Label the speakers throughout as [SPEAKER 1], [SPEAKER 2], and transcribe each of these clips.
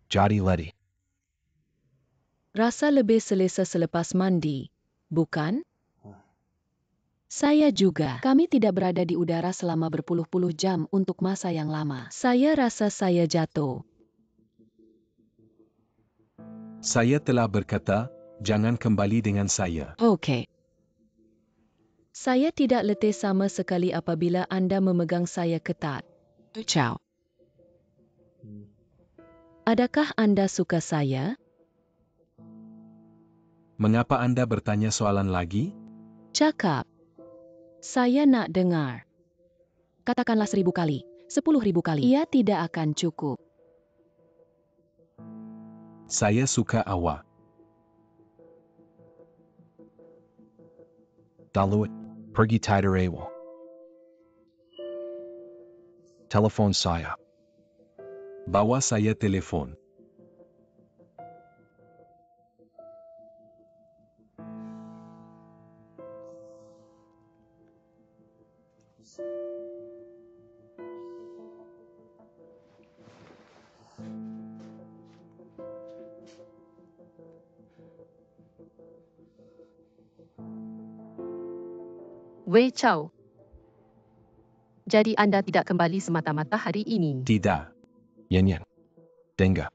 [SPEAKER 1] Jadi letih.
[SPEAKER 2] Rasa lebih selesa selepas mandi, bukan? Saya juga. Kami tidak berada di udara selama berpuluh-puluh jam untuk masa yang lama. Saya rasa saya jatuh.
[SPEAKER 1] Saya telah berkata, jangan kembali dengan saya.
[SPEAKER 2] Oke. Saya tidak letih sama sekali apabila Anda memegang saya ketat. Ciao. Adakah Anda suka saya?
[SPEAKER 1] Mengapa Anda bertanya soalan lagi?
[SPEAKER 2] Cakap. Saya nak dengar. Katakanlah 1000 kali, 10.000 kali. Ia tidak akan cukup.
[SPEAKER 1] Saya suka awak. Daluit, pergi tidur awal. Telepon saya. Bawa saya telepon.
[SPEAKER 3] Wei Chow. Jadi Anda tidak kembali semata-mata hari ini.
[SPEAKER 1] Tidak. Yan. Dengar.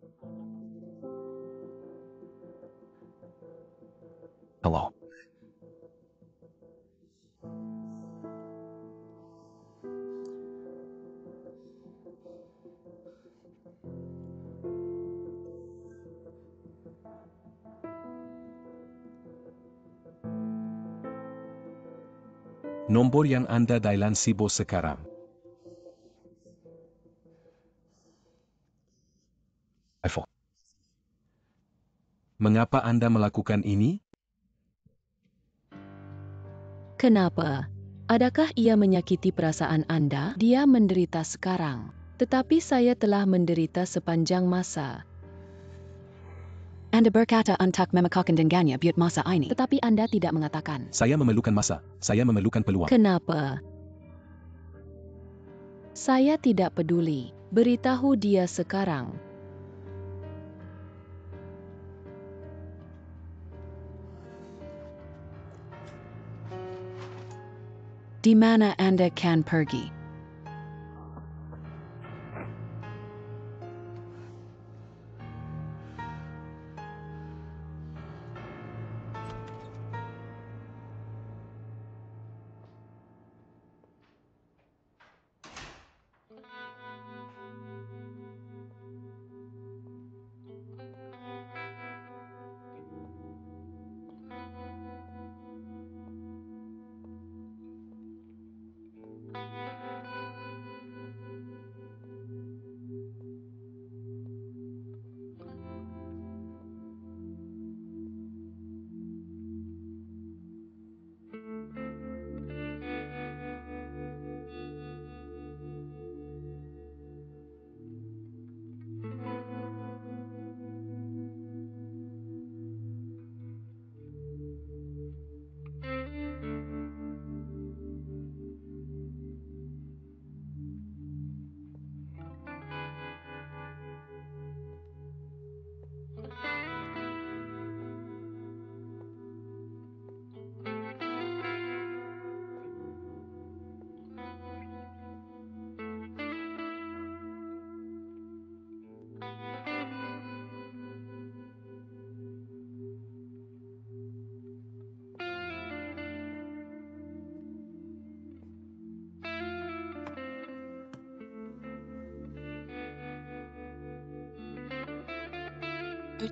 [SPEAKER 1] Hello. Nombor yang Anda dialan sibuk sekarang. iPhone. Mengapa Anda melakukan ini?
[SPEAKER 2] Kenapa? Adakah ia menyakiti perasaan Anda? Dia menderita sekarang. Tetapi saya telah menderita sepanjang masa. Anda berkata untuk memaksakan dengannya buat masa ini. Tetapi Anda tidak mengatakan.
[SPEAKER 1] Saya memerlukan masa. Saya memerlukan peluang.
[SPEAKER 2] Kenapa? Saya tidak peduli. Beritahu dia sekarang. Di mana Anda kan pergi?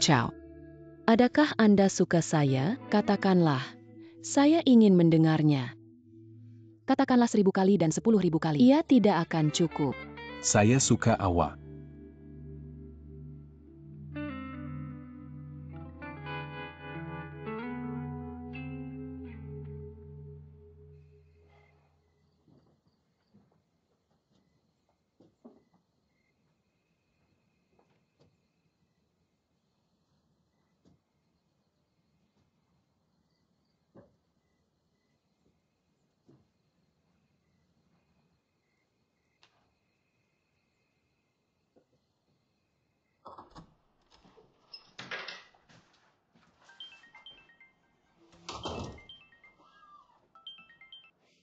[SPEAKER 2] Ciao. Adakah Anda suka saya? Katakanlah. Saya ingin mendengarnya. Katakanlah 1000 kali dan 10.000 kali. Ia tidak akan cukup.
[SPEAKER 1] Saya suka awak.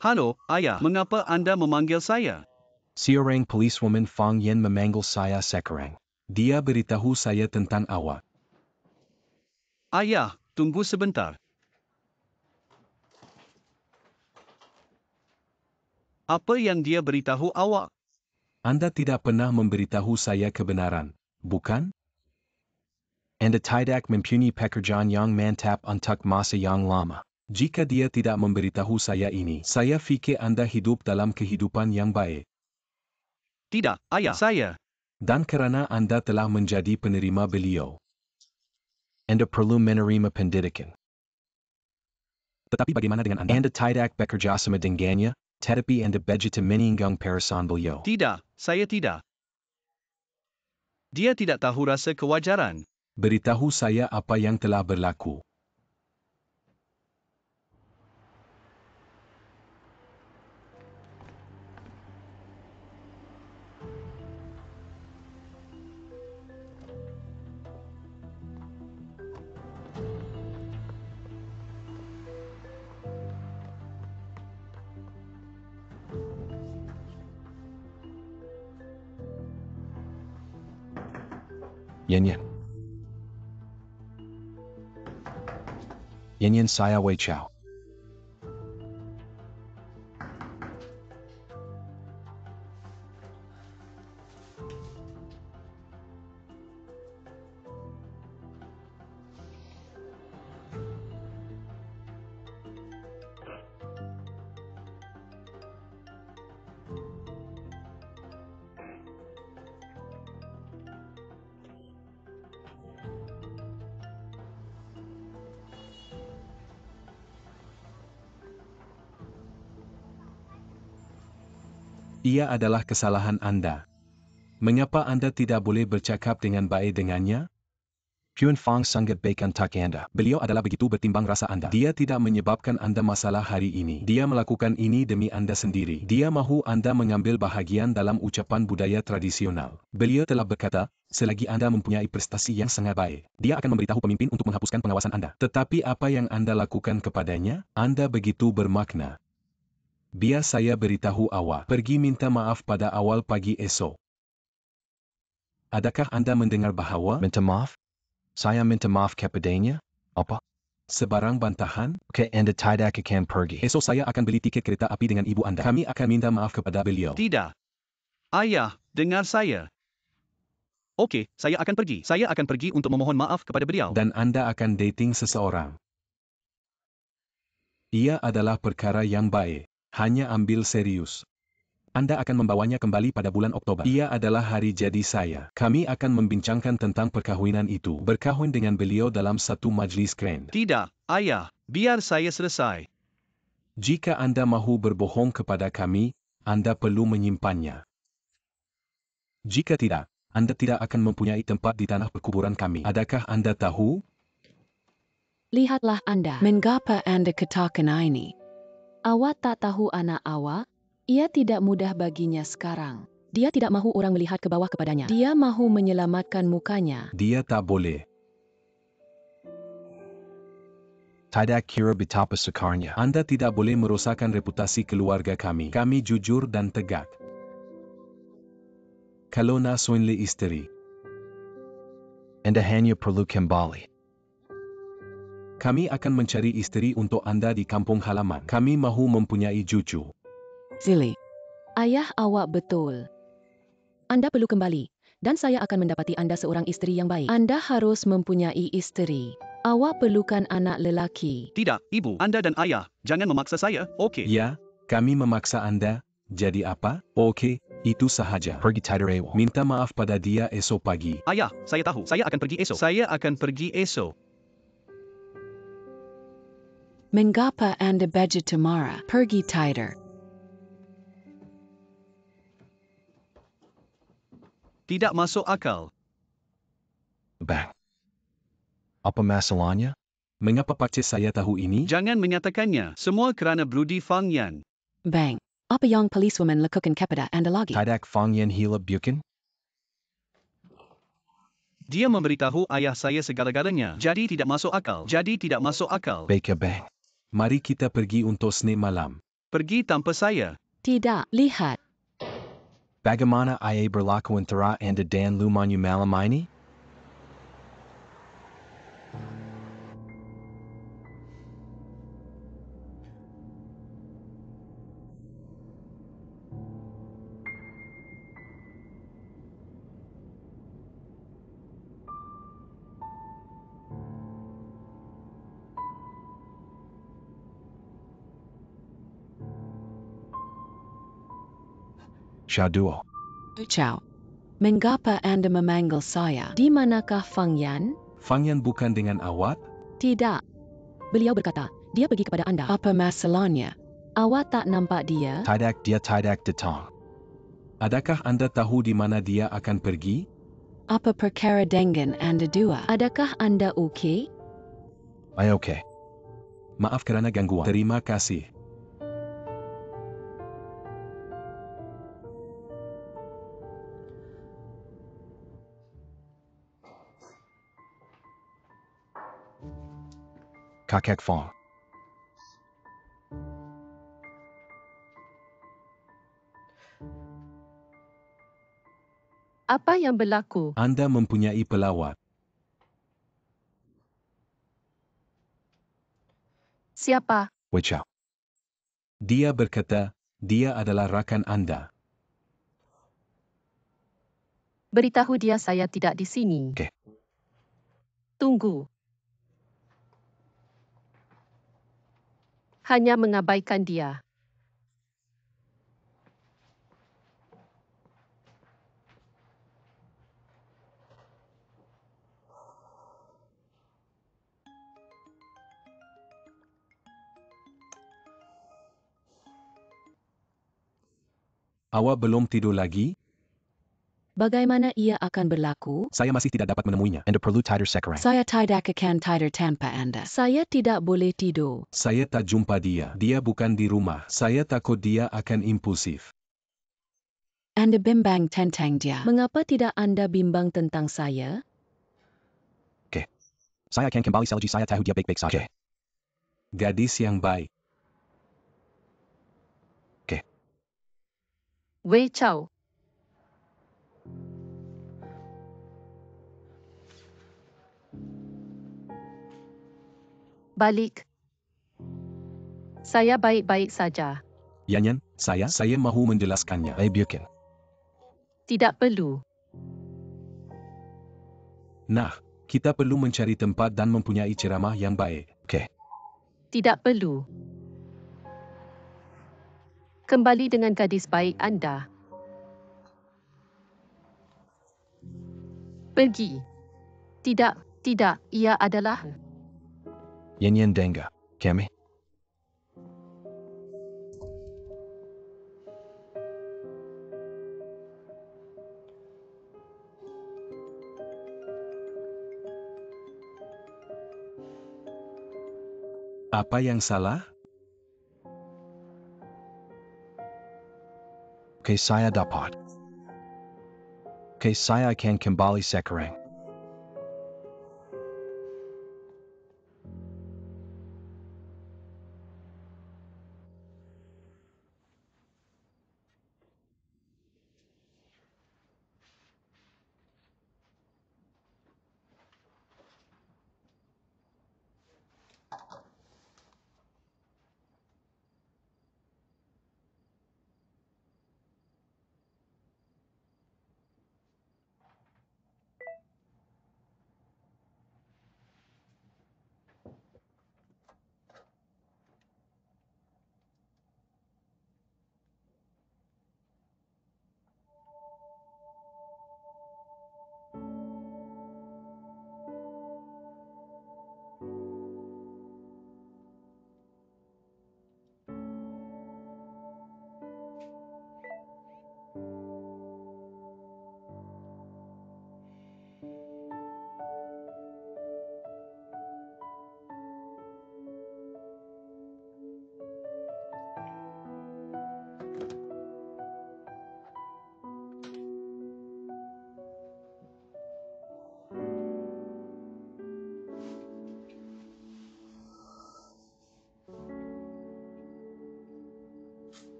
[SPEAKER 4] Halo, Ayah. Mengapa anda memanggil saya?
[SPEAKER 1] Seorang policewoman Fang Yen memanggil saya sekarang. Dia beritahu saya tentang awak.
[SPEAKER 4] Ayah, tunggu sebentar. Apa yang dia beritahu awak?
[SPEAKER 1] Anda tidak pernah memberitahu saya kebenaran, bukan? Anda tidak mempunyai pekerjaan yang mantap untuk masa yang lama. Jika dia tidak memberitahu saya ini, saya fikir Anda hidup dalam kehidupan yang baik.
[SPEAKER 4] Tidak, Ayah. Saya.
[SPEAKER 1] Dan kerana Anda telah menjadi penerima beliau, Anda perlu menerima pendidikan. Tetapi bagaimana dengan Anda? Anda tidak bekerja sama dengannya, tetapi Anda begitu meninggang perasaan beliau.
[SPEAKER 4] Tidak, saya tidak. Dia tidak tahu rasa kewajaran.
[SPEAKER 1] Beritahu saya apa yang telah berlaku. Yen. Yen saya Wei Chao. Ia adalah kesalahan Anda. Mengapa Anda tidak boleh bercakap dengan baik dengannya? Puan Fang sangat baik untuk Anda. Beliau adalah begitu bertimbang rasa Anda. Dia tidak menyebabkan Anda masalah hari ini. Dia melakukan ini demi Anda sendiri. Dia mahu Anda mengambil bahagian dalam ucapan budaya tradisional. Beliau telah berkata, selagi Anda mempunyai prestasi yang sangat baik, dia akan memberitahu pemimpin untuk menghapuskan pengawasan Anda. Tetapi apa yang Anda lakukan kepadanya? Anda begitu bermakna. Biar saya beritahu awak, pergi minta maaf pada awal pagi esok. Adakah Anda mendengar bahawa minta maaf? Saya minta maaf kepadanya? Apa? Sebarang bantahan? Oke, Anda tidak akan pergi. Esok saya akan beli tiket kereta api dengan ibu Anda. Kami akan minta maaf kepada beliau.
[SPEAKER 4] Tidak. Ayah, dengar saya. Okey, saya akan pergi. Saya akan pergi untuk memohon maaf kepada beliau.
[SPEAKER 1] Dan Anda akan dating seseorang. Ia adalah perkara yang baik. Hanya ambil serius. Anda akan membawanya kembali pada bulan Oktober. Ia adalah hari jadi saya. Kami akan membincangkan tentang perkahwinan itu. Berkahwin dengan beliau dalam satu majlis keren.
[SPEAKER 4] Tidak, Ayah. Biar saya selesai.
[SPEAKER 1] Jika Anda mahu berbohong kepada kami, Anda perlu menyimpannya. Jika tidak, Anda tidak akan mempunyai tempat di tanah perkuburan kami. Adakah Anda tahu?
[SPEAKER 2] Lihatlah Anda. Mengapa Anda katakan ini? Awak tak tahu anak awak? Ia tidak mudah baginya sekarang. Dia tidak mahu orang melihat ke bawah kepadanya. Dia mahu menyelamatkan mukanya.
[SPEAKER 1] Dia tak boleh. Tidak kira betapa sekarnya. Anda tidak boleh merosakkan reputasi keluarga kami. Kami jujur dan tegak. Kalau nak soinle isteri, Anda hanya perlu kembali. Kami akan mencari isteri untuk Anda di kampung halaman. Kami mahu mempunyai cucu.
[SPEAKER 2] Zili. Ayah awak betul. Anda perlu kembali, dan saya akan mendapati Anda seorang isteri yang baik. Anda harus mempunyai isteri. Awak perlukan anak lelaki.
[SPEAKER 4] Tidak, Ibu, Anda dan Ayah. Jangan memaksa saya, okey?
[SPEAKER 1] Ya, kami memaksa Anda. Jadi apa? Okey, itu sahaja. Pergi tidak rewel. Minta maaf pada dia esok pagi.
[SPEAKER 4] Ayah, saya tahu. Saya akan pergi esok. Saya akan pergi esok.
[SPEAKER 2] Mengapa Anda begitu marah? Pergi tidur.
[SPEAKER 4] Tidak masuk akal.
[SPEAKER 1] Bang. Apa masalahnya? Mengapa pakcik saya tahu ini?
[SPEAKER 4] Jangan menyatakannya. Semua kerana Brudi Fang Yan.
[SPEAKER 2] Bang, apa yang policewoman lakukan kepada Anda lagi?
[SPEAKER 1] Tidak Fang Yen Hila bukan?
[SPEAKER 4] Dia memberitahu ayah saya segala-galanya. Jadi tidak masuk akal.
[SPEAKER 1] Baiklah bang. Mari kita pergi untuk snack malam.
[SPEAKER 4] Pergi tanpa saya.
[SPEAKER 2] Tidak, lihat.
[SPEAKER 1] Bagaimana ia berlaku antara Anda dan Lumanyu malam ini? Shaduo.
[SPEAKER 2] Ciao. Mengapa Anda memanggil saya? Di manakah Fang Yan?
[SPEAKER 1] Fang Yan bukan dengan awak?
[SPEAKER 2] Tidak. Beliau berkata, dia pergi kepada Anda. Apa masalahnya? Awak tak nampak dia?
[SPEAKER 1] Tidak, dia tidak datang. Adakah Anda tahu di mana dia akan pergi?
[SPEAKER 2] Apa perkara dengan Anda dua? Adakah Anda okey?
[SPEAKER 1] Okey. Maaf kerana gangguan. Terima kasih. Kakek Fong.
[SPEAKER 3] Apa yang berlaku?
[SPEAKER 1] Anda mempunyai pelawat.
[SPEAKER 3] Siapa?
[SPEAKER 1] Wechao. Dia berkata, dia adalah rakan Anda.
[SPEAKER 3] Beritahu dia saya tidak di sini.
[SPEAKER 1] Okey.
[SPEAKER 3] Tunggu. Hanya mengabaikan dia.
[SPEAKER 1] Awak belum tidur lagi?
[SPEAKER 2] Bagaimana ia akan berlaku?
[SPEAKER 1] Saya masih tidak dapat menemuinya. Anda perlu tidur sekarang.
[SPEAKER 2] Saya tidak akan tidur tanpa Anda. Saya tidak boleh tidur.
[SPEAKER 1] Saya tak jumpa dia. Dia bukan di rumah. Saya takut dia akan impulsif.
[SPEAKER 2] Anda bimbang tentang dia. Mengapa tidak Anda bimbang tentang saya?
[SPEAKER 1] Saya akan kembali selagi saya tahu dia baik-baik saja. Gadis yang baik.
[SPEAKER 3] Wei Chao. Balik. Saya baik-baik saja.
[SPEAKER 1] Yanyan, saya mahu menjelaskannya. Biarkan.
[SPEAKER 3] Tidak perlu.
[SPEAKER 1] Nah, kita perlu mencari tempat dan mempunyai ceramah yang baik.
[SPEAKER 3] Tidak perlu. Kembali dengan gadis baik Anda. Pergi. Tidak, ia adalah...
[SPEAKER 1] Yanyan Denga. Kami? Apa yang salah? Saya dapat. Saya akan kembali sekarang.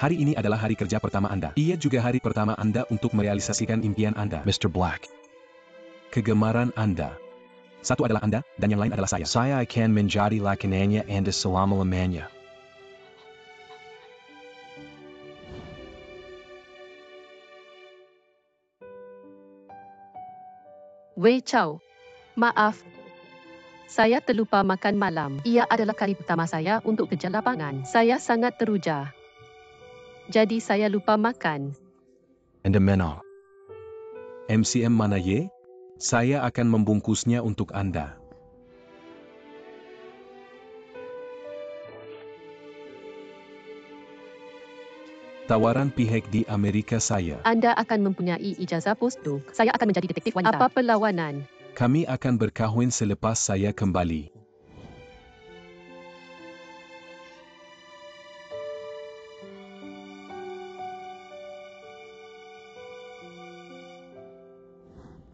[SPEAKER 1] Hari ini adalah hari kerja pertama Anda. Ia juga hari pertama Anda untuk merealisasikan impian Anda. Mr. Black. Kegemaran Anda. Satu adalah Anda, dan yang lain adalah saya. Saya akan menjadi lakananya Anda selama-lamanya.
[SPEAKER 3] Wei Chow, maaf. Saya terlupa makan malam. Ia adalah kali pertama saya untuk kerja lapangan. Saya sangat teruja. Jadi saya lupa makan.
[SPEAKER 1] Anda menang. MCM mana ye? Saya akan membungkusnya untuk Anda. Tawaran pihak di Amerika saya.
[SPEAKER 3] Anda akan mempunyai ijazah postdoc. Saya akan menjadi detektif wanita. Apa perlawanan?
[SPEAKER 1] Kami akan berkahwin selepas saya kembali.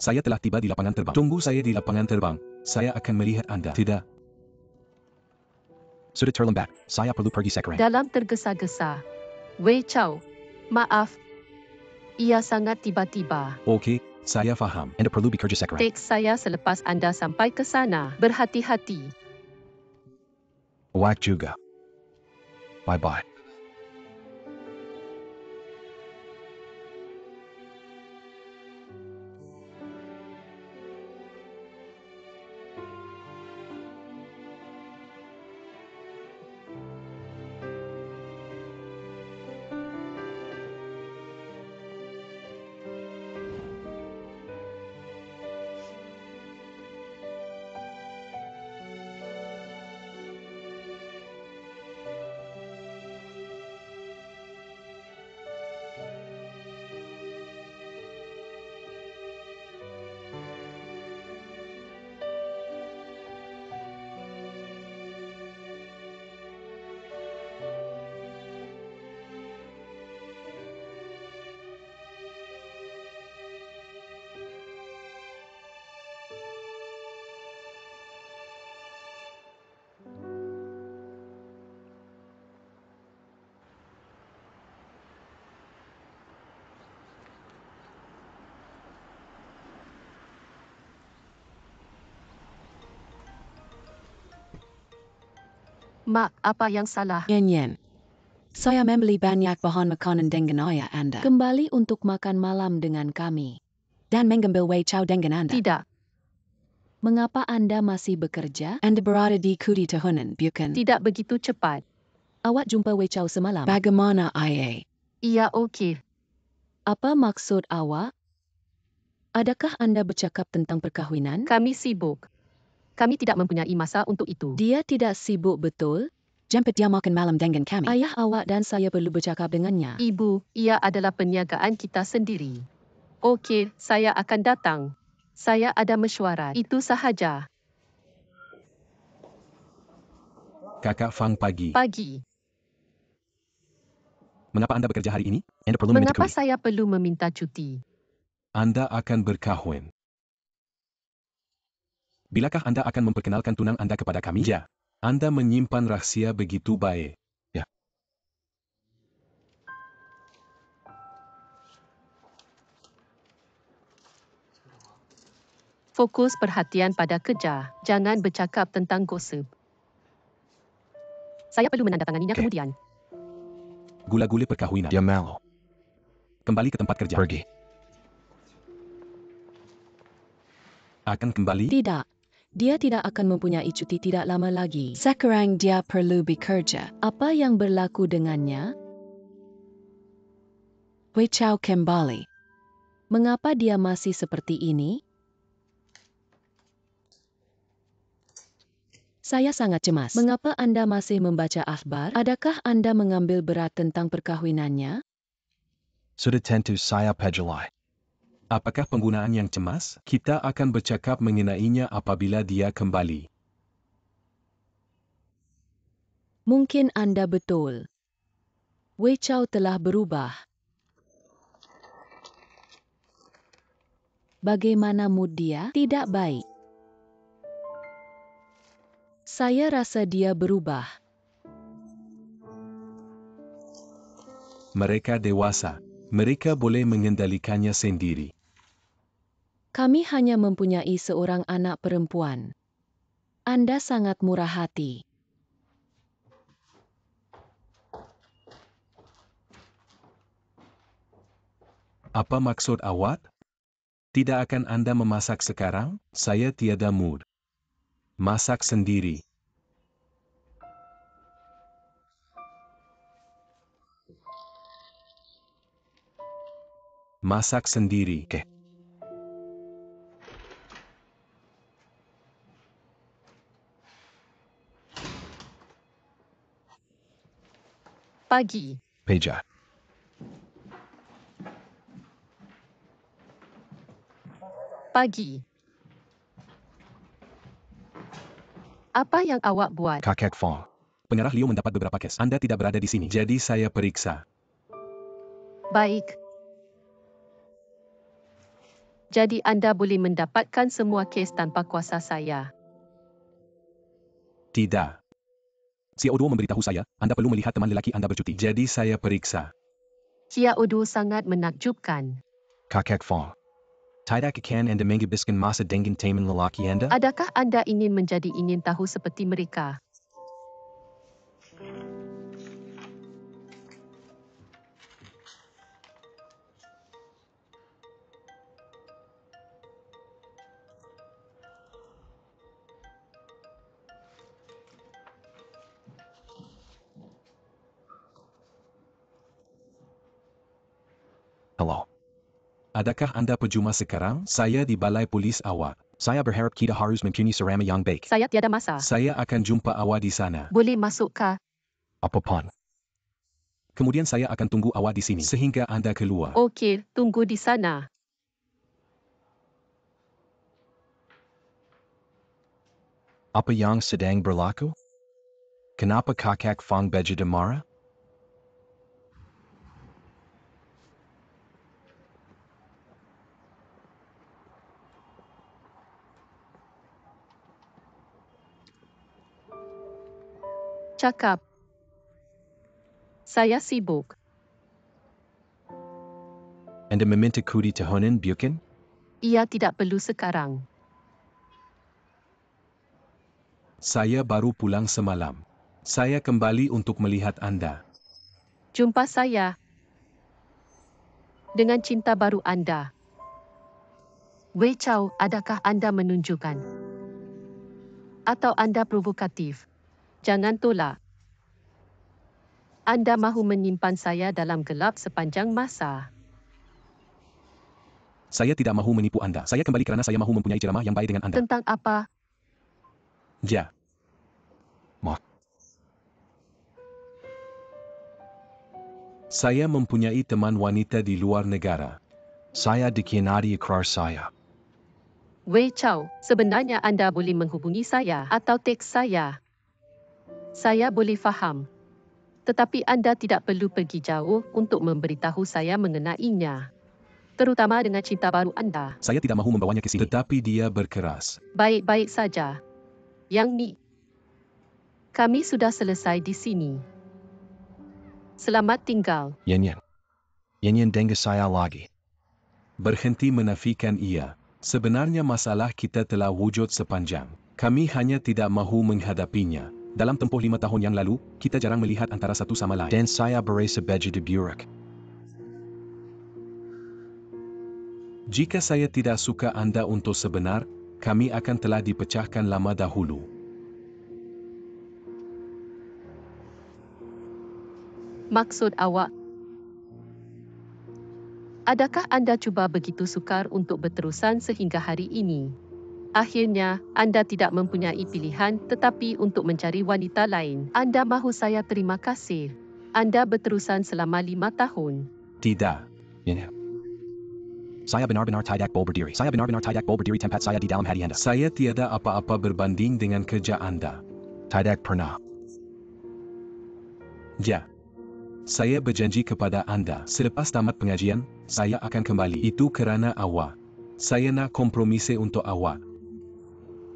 [SPEAKER 1] Saya telah tiba di lapangan terbang. Tunggu saya di lapangan terbang. Saya akan melihat Anda. Tidak. Sudah terlambat. Saya perlu pergi sekarang.
[SPEAKER 3] Dalam tergesa-gesa. Wei Chow, maaf. Ia sangat tiba-tiba.
[SPEAKER 1] Okey, saya faham. Anda perlu bekerja sekarang.
[SPEAKER 3] Teks saya selepas Anda sampai ke sana. Berhati-hati.
[SPEAKER 1] Wak juga. Bye-bye.
[SPEAKER 3] Mak, apa yang salah?
[SPEAKER 2] Yen. Saya membeli banyak bahan makanan dengan ayah Anda. Kembali untuk makan malam dengan kami. Dan mengambil Wei Chow dengan Anda.
[SPEAKER 3] Tidak,
[SPEAKER 2] Mengapa Anda masih bekerja? Anda berada di Kudi tahunan, bukan?
[SPEAKER 3] tidak begitu cepat.
[SPEAKER 2] Awak jumpa Wei Chow semalam. Bagaimana ayah?
[SPEAKER 3] Ia okey.
[SPEAKER 2] Apa maksud awak? Adakah Anda bercakap tentang perkahwinan?
[SPEAKER 3] Kami sibuk. Kami tidak mempunyai masa untuk itu.
[SPEAKER 2] Dia tidak sibuk betul? Jemput dia makan malam dengan kami. Ayah awak dan saya perlu bercakap dengannya.
[SPEAKER 3] Ibu, ia adalah perniagaan kita sendiri. Okey, saya akan datang. Saya ada mesyuarat. Itu sahaja.
[SPEAKER 1] Kakak Fang pagi.
[SPEAKER 3] Pagi.
[SPEAKER 1] Mengapa Anda bekerja hari ini? Anda perlu meminta
[SPEAKER 3] Mengapa
[SPEAKER 1] cuti.
[SPEAKER 3] saya perlu meminta cuti?
[SPEAKER 1] Anda akan berkahwin. Bilakah Anda akan memperkenalkan tunang Anda kepada kami? Ya. Anda menyimpan rahsia begitu baik. Ya.
[SPEAKER 3] Fokus perhatian pada kerja. Jangan bercakap tentang gosip. Saya perlu menandatanganinya
[SPEAKER 1] Okey.
[SPEAKER 3] kemudian.
[SPEAKER 1] Gula-gula perkahwinan. Dia malu. Kembali ke tempat kerja. Pergi. Akan kembali?
[SPEAKER 2] Tidak. Dia tidak akan mempunyai cuti tidak lama lagi. Sekarang dia perlu bekerja. Apa yang berlaku dengannya? Wei Chow kembali. Mengapa dia masih seperti ini? Saya sangat cemas. Mengapa Anda masih membaca akhbar? Adakah Anda mengambil berat tentang perkahwinannya?
[SPEAKER 1] Sudah tentu saya pejelai. Apakah penggunaan yang cemas? Kita akan bercakap mengenainya apabila dia kembali.
[SPEAKER 2] Mungkin Anda betul. Wei Chow telah berubah. Bagaimana mood dia? Tidak baik. Saya rasa dia berubah.
[SPEAKER 1] Mereka dewasa. Mereka boleh mengendalikannya sendiri.
[SPEAKER 2] Kami hanya mempunyai seorang anak perempuan. Anda sangat murah hati.
[SPEAKER 1] Apa maksud awak? Tidak akan Anda memasak sekarang? Saya tiada mood. Masak sendiri. Masak sendiri. Okay.
[SPEAKER 3] Pagi.
[SPEAKER 1] Peja.
[SPEAKER 3] Pagi. Apa yang awak buat?
[SPEAKER 1] Kakek Fong. Pengarah Leo mendapat beberapa kes. Anda tidak berada di sini. Jadi saya periksa.
[SPEAKER 3] Baik. Jadi anda boleh mendapatkan semua kes tanpa kuasa saya.
[SPEAKER 1] Tidak. Cia Odo memberitahu saya, Anda perlu melihat teman lelaki Anda bercuti. Jadi saya periksa.
[SPEAKER 3] Cia Odo sangat menakjubkan.
[SPEAKER 1] Kakek Fong. Tidak akan Anda menghabiskan masa dengan teman lelaki Anda?
[SPEAKER 3] Adakah anda ingin tahu seperti mereka?
[SPEAKER 1] Halo. Adakah Anda perjuma sekarang? Saya di balai polis awak. Saya berharap kita harus mempunyai serama yang baik.
[SPEAKER 3] Saya tiada masa.
[SPEAKER 1] Saya akan jumpa awak di sana.
[SPEAKER 3] Boleh masukkah?
[SPEAKER 1] Apapun. Kemudian saya akan tunggu awak di sini sehingga Anda keluar.
[SPEAKER 3] Okey, tunggu di sana.
[SPEAKER 1] Apa yang sedang berlaku? Kenapa Kakek Fong begitu marah?
[SPEAKER 3] Cakap. Saya sibuk.
[SPEAKER 1] Anda meminta kudi tahunan, bukan?
[SPEAKER 3] Ia tidak perlu sekarang.
[SPEAKER 1] Saya baru pulang semalam. Saya kembali untuk melihat Anda.
[SPEAKER 3] Jumpa saya. Dengan cinta baru anda. Wei Chow, adakah anda menunjukkan? Atau anda provokatif? Jangan tolak. Anda mahu menyimpan saya dalam gelap sepanjang masa.
[SPEAKER 1] Saya tidak mahu menipu Anda. Saya kembali kerana saya mahu mempunyai ceramah yang baik dengan Anda.
[SPEAKER 3] Tentang apa?
[SPEAKER 1] Ya. Mak. Saya mempunyai teman wanita di luar negara. Saya dikhianati ikrar saya.
[SPEAKER 3] Wei Chow, sebenarnya anda boleh menghubungi saya atau teks saya. Saya boleh faham. Tetapi anda tidak perlu pergi jauh untuk memberitahu saya mengenainya. Terutama dengan cinta baru anda.
[SPEAKER 1] Saya tidak mahu membawanya ke sini. Tetapi dia berkeras.
[SPEAKER 3] Baik-baik saja. Yang ni. Kami sudah selesai di sini. Selamat tinggal.
[SPEAKER 1] Yan. Yan dengar saya lagi. Berhenti menafikan ia. Sebenarnya masalah kita telah wujud sepanjang. Kami hanya tidak mahu menghadapinya. Dalam tempoh 5 tahun yang lalu, kita jarang melihat antara satu sama lain. Dan saya berasa begitu buruk. Jika saya tidak suka Anda untuk sebenar, kami akan telah dipecahkan lama dahulu.
[SPEAKER 3] Maksud awak? Adakah anda cuba begitu sukar untuk berterusan sehingga hari ini? Akhirnya, anda tidak mempunyai pilihan tetapi untuk mencari wanita lain. Anda mahu saya terima kasih. Anda berterusan selama 5 tahun.
[SPEAKER 1] Tidak. Yan. Saya benar-benar tidak berdiri. Saya benar-benar tidak berdiri tempat saya di dalam hati Anda. Saya tiada apa-apa berbanding dengan kerja Anda. Tidak pernah. Ya. Saya berjanji kepada Anda, selepas tamat pengajian, saya akan kembali. Itu kerana awak. Saya nak kompromise untuk awak.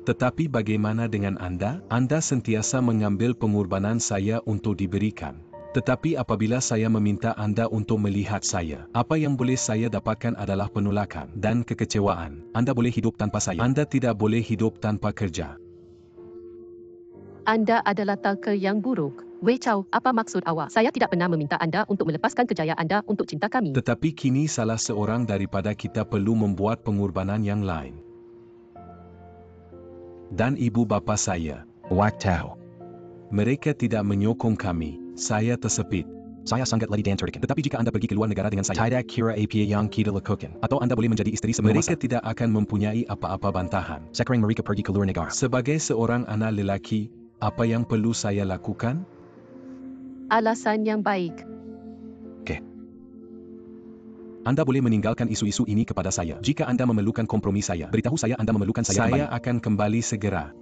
[SPEAKER 1] Tetapi bagaimana dengan Anda? Anda sentiasa mengambil pengorbanan saya untuk diberikan. Tetapi apabila saya meminta Anda untuk melihat saya, apa yang boleh saya dapatkan adalah penolakan dan kekecewaan. Anda boleh hidup tanpa saya. Anda tidak boleh hidup tanpa kerja.
[SPEAKER 3] Anda adalah talker yang buruk. Wei Chow, apa maksud awak? Saya tidak pernah meminta anda untuk melepaskan kejayaan anda untuk cinta kami.
[SPEAKER 1] Tetapi kini salah seorang daripada kita perlu membuat pengorbanan yang lain. Dan ibu bapa saya, Waktau. Mereka tidak menyokong kami. Saya tersepit. Saya sangat lagi dan tertekan. Tetapi jika Anda pergi ke luar negara dengan saya, tidak kira apa yang kita lakukan. Atau Anda boleh menjadi istri sebelum masa. Mereka tidak akan mempunyai apa-apa bantahan. Sekarang mereka pergi ke luar negara. Sebagai seorang anak lelaki, apa yang perlu saya lakukan?
[SPEAKER 3] Alasan yang baik.
[SPEAKER 1] Anda boleh meninggalkan isu-isu ini kepada saya. Jika Anda memerlukan kompromi saya, beritahu saya Anda memerlukan saya kembali. Saya akan kembali segera.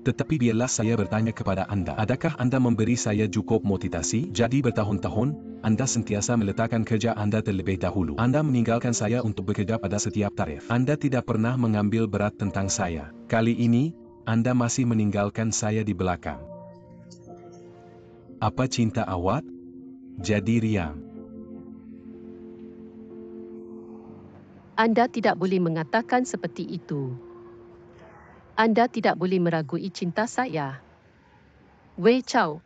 [SPEAKER 1] Tetapi biarlah saya bertanya kepada Anda. Adakah Anda memberi saya cukup motivasi? Jadi bertahun-tahun, Anda sentiasa meletakkan kerja Anda terlebih dahulu. Anda meninggalkan saya untuk bekerja pada setiap tarikh. Anda tidak pernah mengambil berat tentang saya. Kali ini, Anda masih meninggalkan saya di belakang. Apa cinta awak? Jadi riang.
[SPEAKER 3] Anda tidak boleh mengatakan seperti itu. Anda tidak boleh meragui cinta saya. Wei Chow,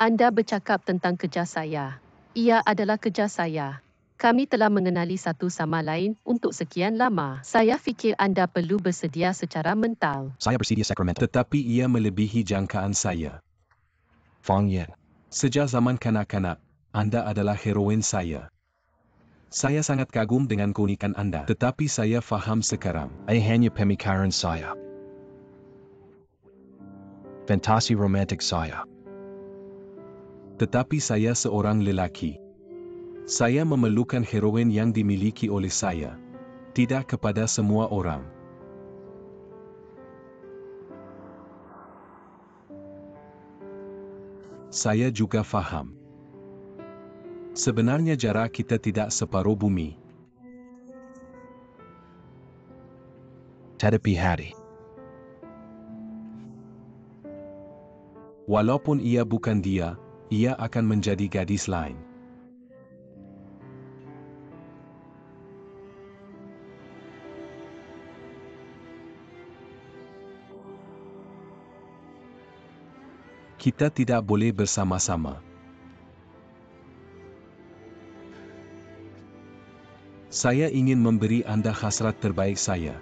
[SPEAKER 3] Anda bercakap tentang kerja saya. Ia adalah kerja saya. Kami telah mengenali satu sama lain untuk sekian lama. Saya fikir anda perlu bersedia secara mental.
[SPEAKER 1] Saya bersedia sakramental. Tetapi ia melebihi jangkaan saya. Fang Yan. Sejak zaman kanak-kanak, Anda adalah heroin saya. Saya sangat kagum dengan keunikan Anda, tetapi saya faham sekarang. Hanya pemikiran saya. Fantasi romantik saya. Tetapi saya seorang lelaki. Saya memerlukan heroin yang dimiliki oleh saya. Tidak kepada semua orang. Saya juga faham. Sebenarnya jarak kita tidak separuh bumi. Tetapi hati. Walaupun ia bukan dia, ia akan menjadi gadis lain. Kita tidak boleh bersama-sama. Saya ingin memberi Anda hasrat terbaik saya.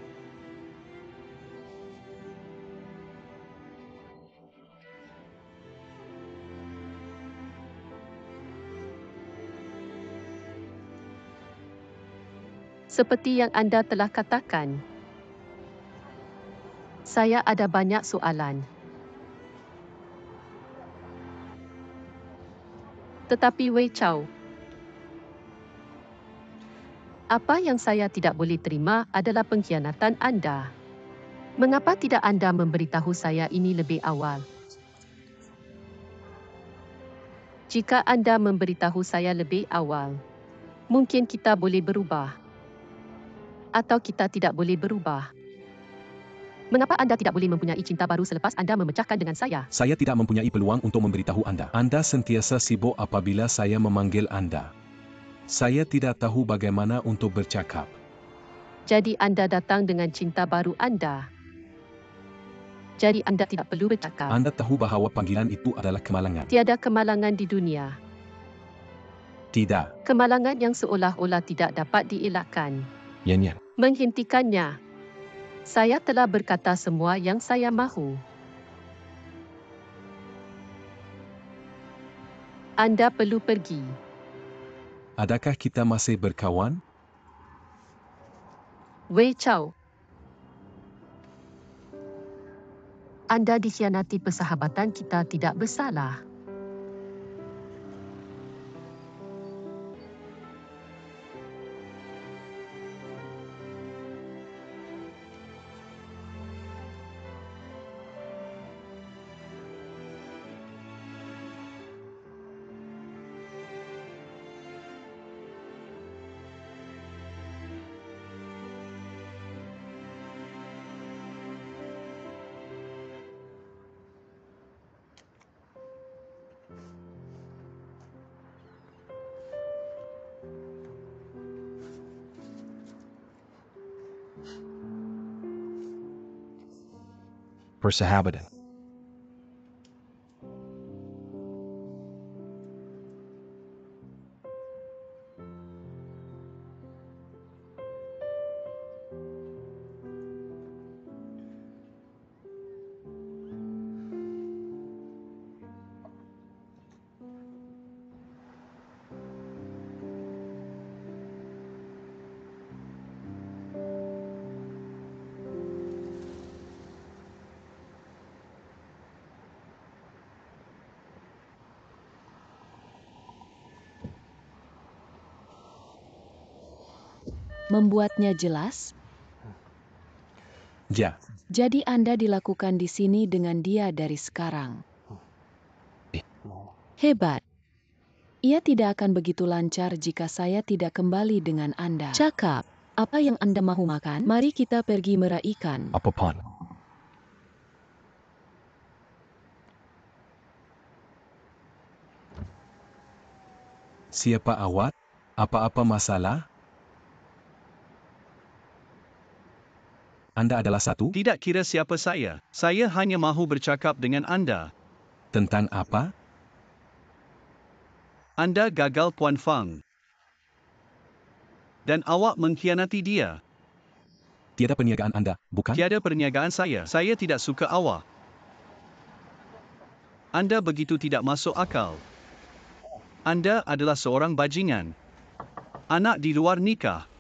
[SPEAKER 3] Seperti yang anda telah katakan, saya ada banyak soalan. Tetapi Wei Chow, apa yang saya tidak boleh terima adalah pengkhianatan anda. Mengapa tidak anda memberitahu saya ini lebih awal? Jika anda memberitahu saya lebih awal, mungkin kita boleh berubah. Atau kita tidak boleh berubah. Mengapa anda tidak boleh mempunyai cinta baru selepas anda memecahkan dengan saya?
[SPEAKER 1] Saya tidak mempunyai peluang untuk memberitahu Anda. Anda sentiasa sibuk apabila saya memanggil Anda. Saya tidak tahu bagaimana untuk bercakap.
[SPEAKER 3] Jadi anda datang dengan cinta baru anda. Jadi anda tidak perlu bercakap.
[SPEAKER 1] Anda tahu bahawa panggilan itu adalah kemalangan.
[SPEAKER 3] Tiada kemalangan di dunia.
[SPEAKER 1] Tidak.
[SPEAKER 3] Kemalangan yang seolah-olah tidak dapat dielakkan.
[SPEAKER 1] Yan.
[SPEAKER 3] Menghentikannya. Saya telah berkata semua yang saya mahu. Anda perlu pergi.
[SPEAKER 1] Adakah kita masih berkawan?
[SPEAKER 3] Wei Chow. Anda dikhianati, persahabatan kita tidak bersalah.
[SPEAKER 1] Persahabatan.
[SPEAKER 2] Membuatnya jelas?
[SPEAKER 1] Ja.
[SPEAKER 2] Jadi Anda dilakukan di sini dengan dia dari sekarang. Hebat. Ia tidak akan begitu lancar jika saya tidak kembali dengan Anda. Cakap, apa yang Anda mahu makan? Mari kita pergi meraihkan.
[SPEAKER 1] Apa pan? Siapa awak? Apa-apa masalah? Anda adalah satu?
[SPEAKER 4] Tidak kira siapa saya hanya mahu bercakap dengan anda.
[SPEAKER 1] Tentang apa?
[SPEAKER 4] Anda gagal Puan Fang. Dan awak mengkhianati dia.
[SPEAKER 1] Tiada perniagaan Anda, bukan?
[SPEAKER 4] Tiada perniagaan saya tidak suka awak. Anda begitu tidak masuk akal. Anda adalah seorang bajingan. Anak di luar nikah.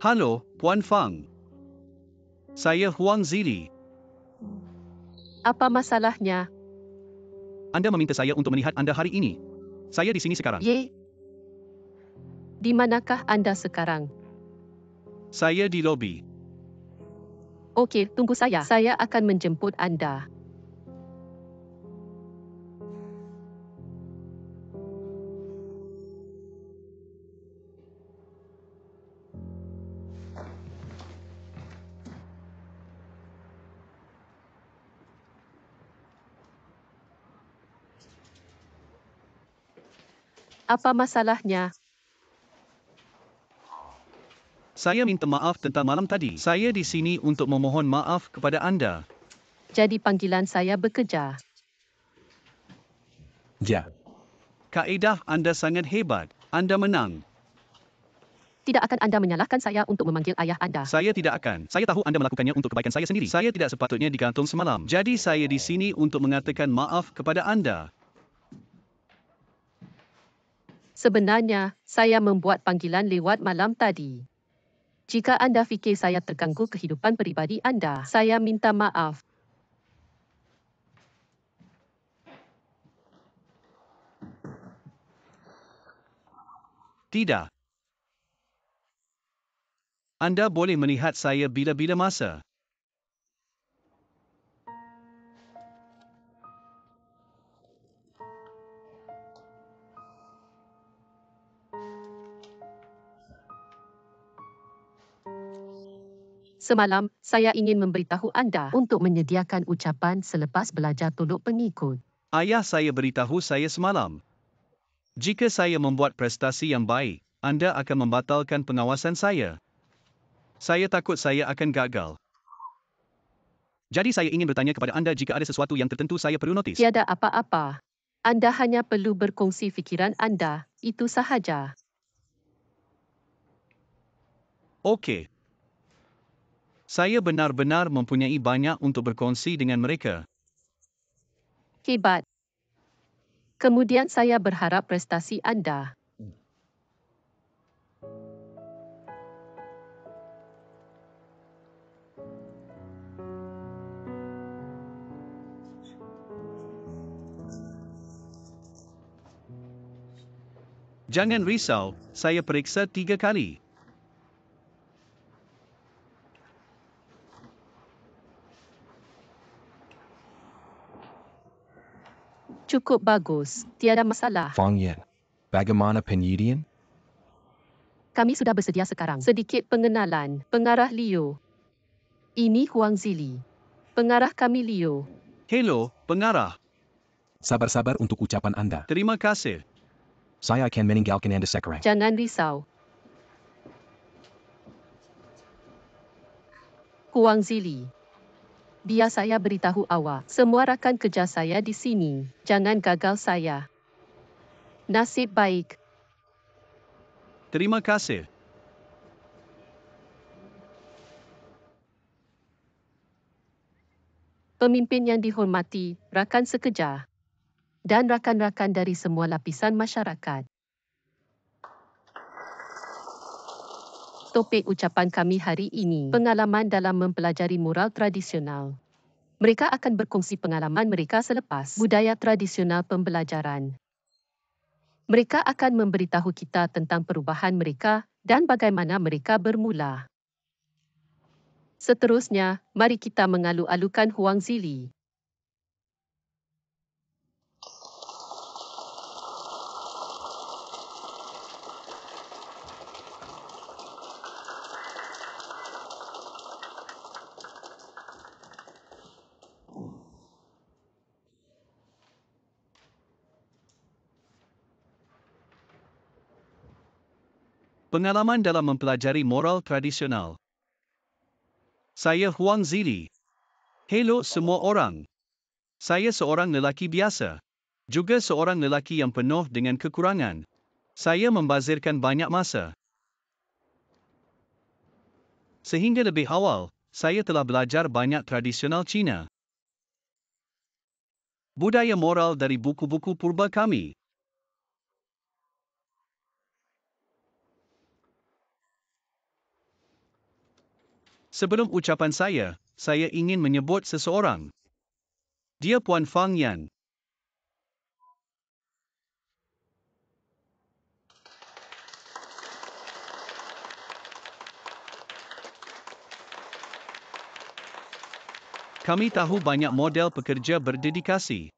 [SPEAKER 4] Halo, Puan Fang. Saya Huang Zili.
[SPEAKER 3] Apa masalahnya?
[SPEAKER 4] Anda meminta saya untuk melihat Anda hari ini. Saya di sini sekarang.
[SPEAKER 3] Ye. Di manakah Anda sekarang?
[SPEAKER 4] Saya di lobi.
[SPEAKER 3] Okey, tunggu saya. Saya akan menjemput Anda. Apa masalahnya?
[SPEAKER 4] Saya minta maaf tentang malam tadi. Saya di sini untuk memohon maaf kepada Anda.
[SPEAKER 3] Jadi panggilan saya bekerja.
[SPEAKER 1] Ja.
[SPEAKER 4] Kaedah Anda sangat hebat. Anda menang.
[SPEAKER 3] Tidak akan Anda menyalahkan saya untuk memanggil ayah Anda.
[SPEAKER 4] Saya tidak akan. Saya tahu Anda melakukannya untuk kebaikan saya sendiri. Saya tidak sepatutnya digantung semalam. Jadi saya di sini untuk mengatakan maaf kepada Anda.
[SPEAKER 3] Sebenarnya, saya membuat panggilan lewat malam tadi. Jika Anda fikir saya terganggu kehidupan peribadi Anda, saya minta maaf.
[SPEAKER 4] Tidak. Anda boleh melihat saya bila-bila masa.
[SPEAKER 3] Semalam, saya ingin memberitahu anda untuk menyediakan ucapan selepas belajar tolok pengikut.
[SPEAKER 4] Ayah saya beritahu saya semalam. Jika saya membuat prestasi yang baik, anda akan membatalkan pengawasan saya. Saya takut saya akan gagal. Jadi saya ingin bertanya kepada anda jika ada sesuatu yang tertentu saya perlu notis.
[SPEAKER 3] Tiada apa-apa. Anda hanya perlu berkongsi fikiran anda, itu sahaja.
[SPEAKER 4] Okey. Saya benar-benar mempunyai banyak untuk berkongsi dengan mereka.
[SPEAKER 3] Hebat. Kemudian saya berharap prestasi anda.
[SPEAKER 4] Jangan risau, saya periksa 3 kali.
[SPEAKER 3] Cukup bagus, tiada masalah.
[SPEAKER 1] Fang Yan. Bagaimana penyediaan?
[SPEAKER 3] Kami sudah bersedia sekarang. Sedikit pengenalan, pengarah Leo. Ini Huang Zili. Pengarah kami Leo.
[SPEAKER 4] Hello, pengarah.
[SPEAKER 1] Sabar-sabar untuk ucapan anda.
[SPEAKER 4] Terima kasih.
[SPEAKER 1] Saya akan meninggalkan anda sekarang.
[SPEAKER 3] Jangan risau. Huang Zili. Biar saya beritahu awak, semua rakan kerja saya di sini. Jangan gagal saya. Nasib baik.
[SPEAKER 4] Terima kasih.
[SPEAKER 3] Pemimpin yang dihormati, rakan sekerja, dan rakan-rakan dari semua lapisan masyarakat. Topik ucapan kami hari ini, pengalaman dalam mempelajari mural tradisional. Mereka akan berkongsi pengalaman mereka selepas budaya tradisional pembelajaran. Mereka akan memberitahu kita tentang perubahan mereka dan bagaimana mereka bermula. Seterusnya, mari kita mengalu-alukan Huang Zili.
[SPEAKER 4] Pengalaman dalam mempelajari moral tradisional. Saya Huang Zili. Hello semua orang. Saya seorang lelaki biasa. Juga seorang lelaki yang penuh dengan kekurangan. Saya membazirkan banyak masa. Sehingga lebih awal, saya telah belajar banyak tradisional Cina. Budaya moral dari buku-buku purba kami. Sebelum ucapan saya ingin menyebut seseorang. Dia Puan Fang Yan. Kami tahu banyak model pekerja berdedikasi.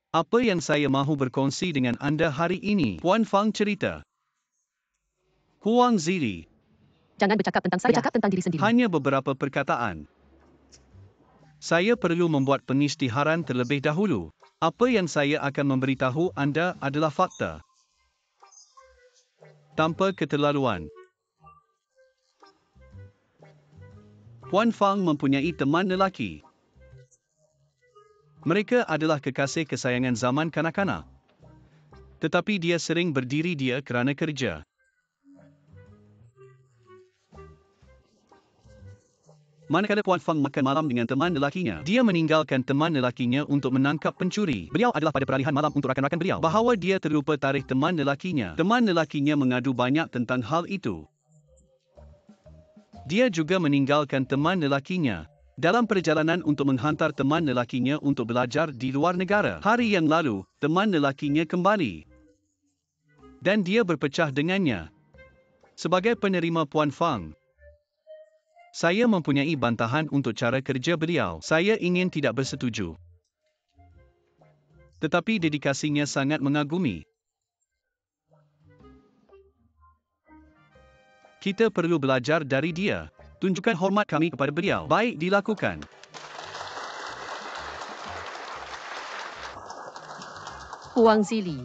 [SPEAKER 4] Apa yang saya mahu berkongsi dengan anda hari ini? Puan Fang cerita. Huang Zili.
[SPEAKER 3] Jangan bercakap tentang saya, bercakap tentang diri sendiri.
[SPEAKER 4] Hanya beberapa perkataan. Saya perlu membuat pengisytiharan terlebih dahulu. Apa yang saya akan memberitahu anda adalah fakta. Tanpa keterlaluan. Puan Fang mempunyai teman lelaki. Mereka adalah kekasih kesayangan zaman kanak-kanak. Tetapi dia sering berdiri dia kerana kerja. Manakala Puan Fang makan malam dengan teman lelakinya, dia meninggalkan teman lelakinya untuk menangkap pencuri. Beliau adalah pada peralihan malam untuk rakan-rakan beliau. Bahawa dia terlupa tarikh teman lelakinya. Teman lelakinya mengadu banyak tentang hal itu. Dia juga meninggalkan teman lelakinya dalam perjalanan untuk menghantar teman lelakinya untuk belajar di luar negara. Hari yang lalu, teman lelakinya kembali. Dan dia berpecah dengannya. Sebagai penerima Puan Fang, saya mempunyai bantahan untuk cara kerja beliau. Saya ingin tidak bersetuju. Tetapi dedikasinya sangat mengagumi. Kita perlu belajar dari dia. Tunjukkan hormat kami kepada beliau. Baik dilakukan.
[SPEAKER 3] Huang Zili.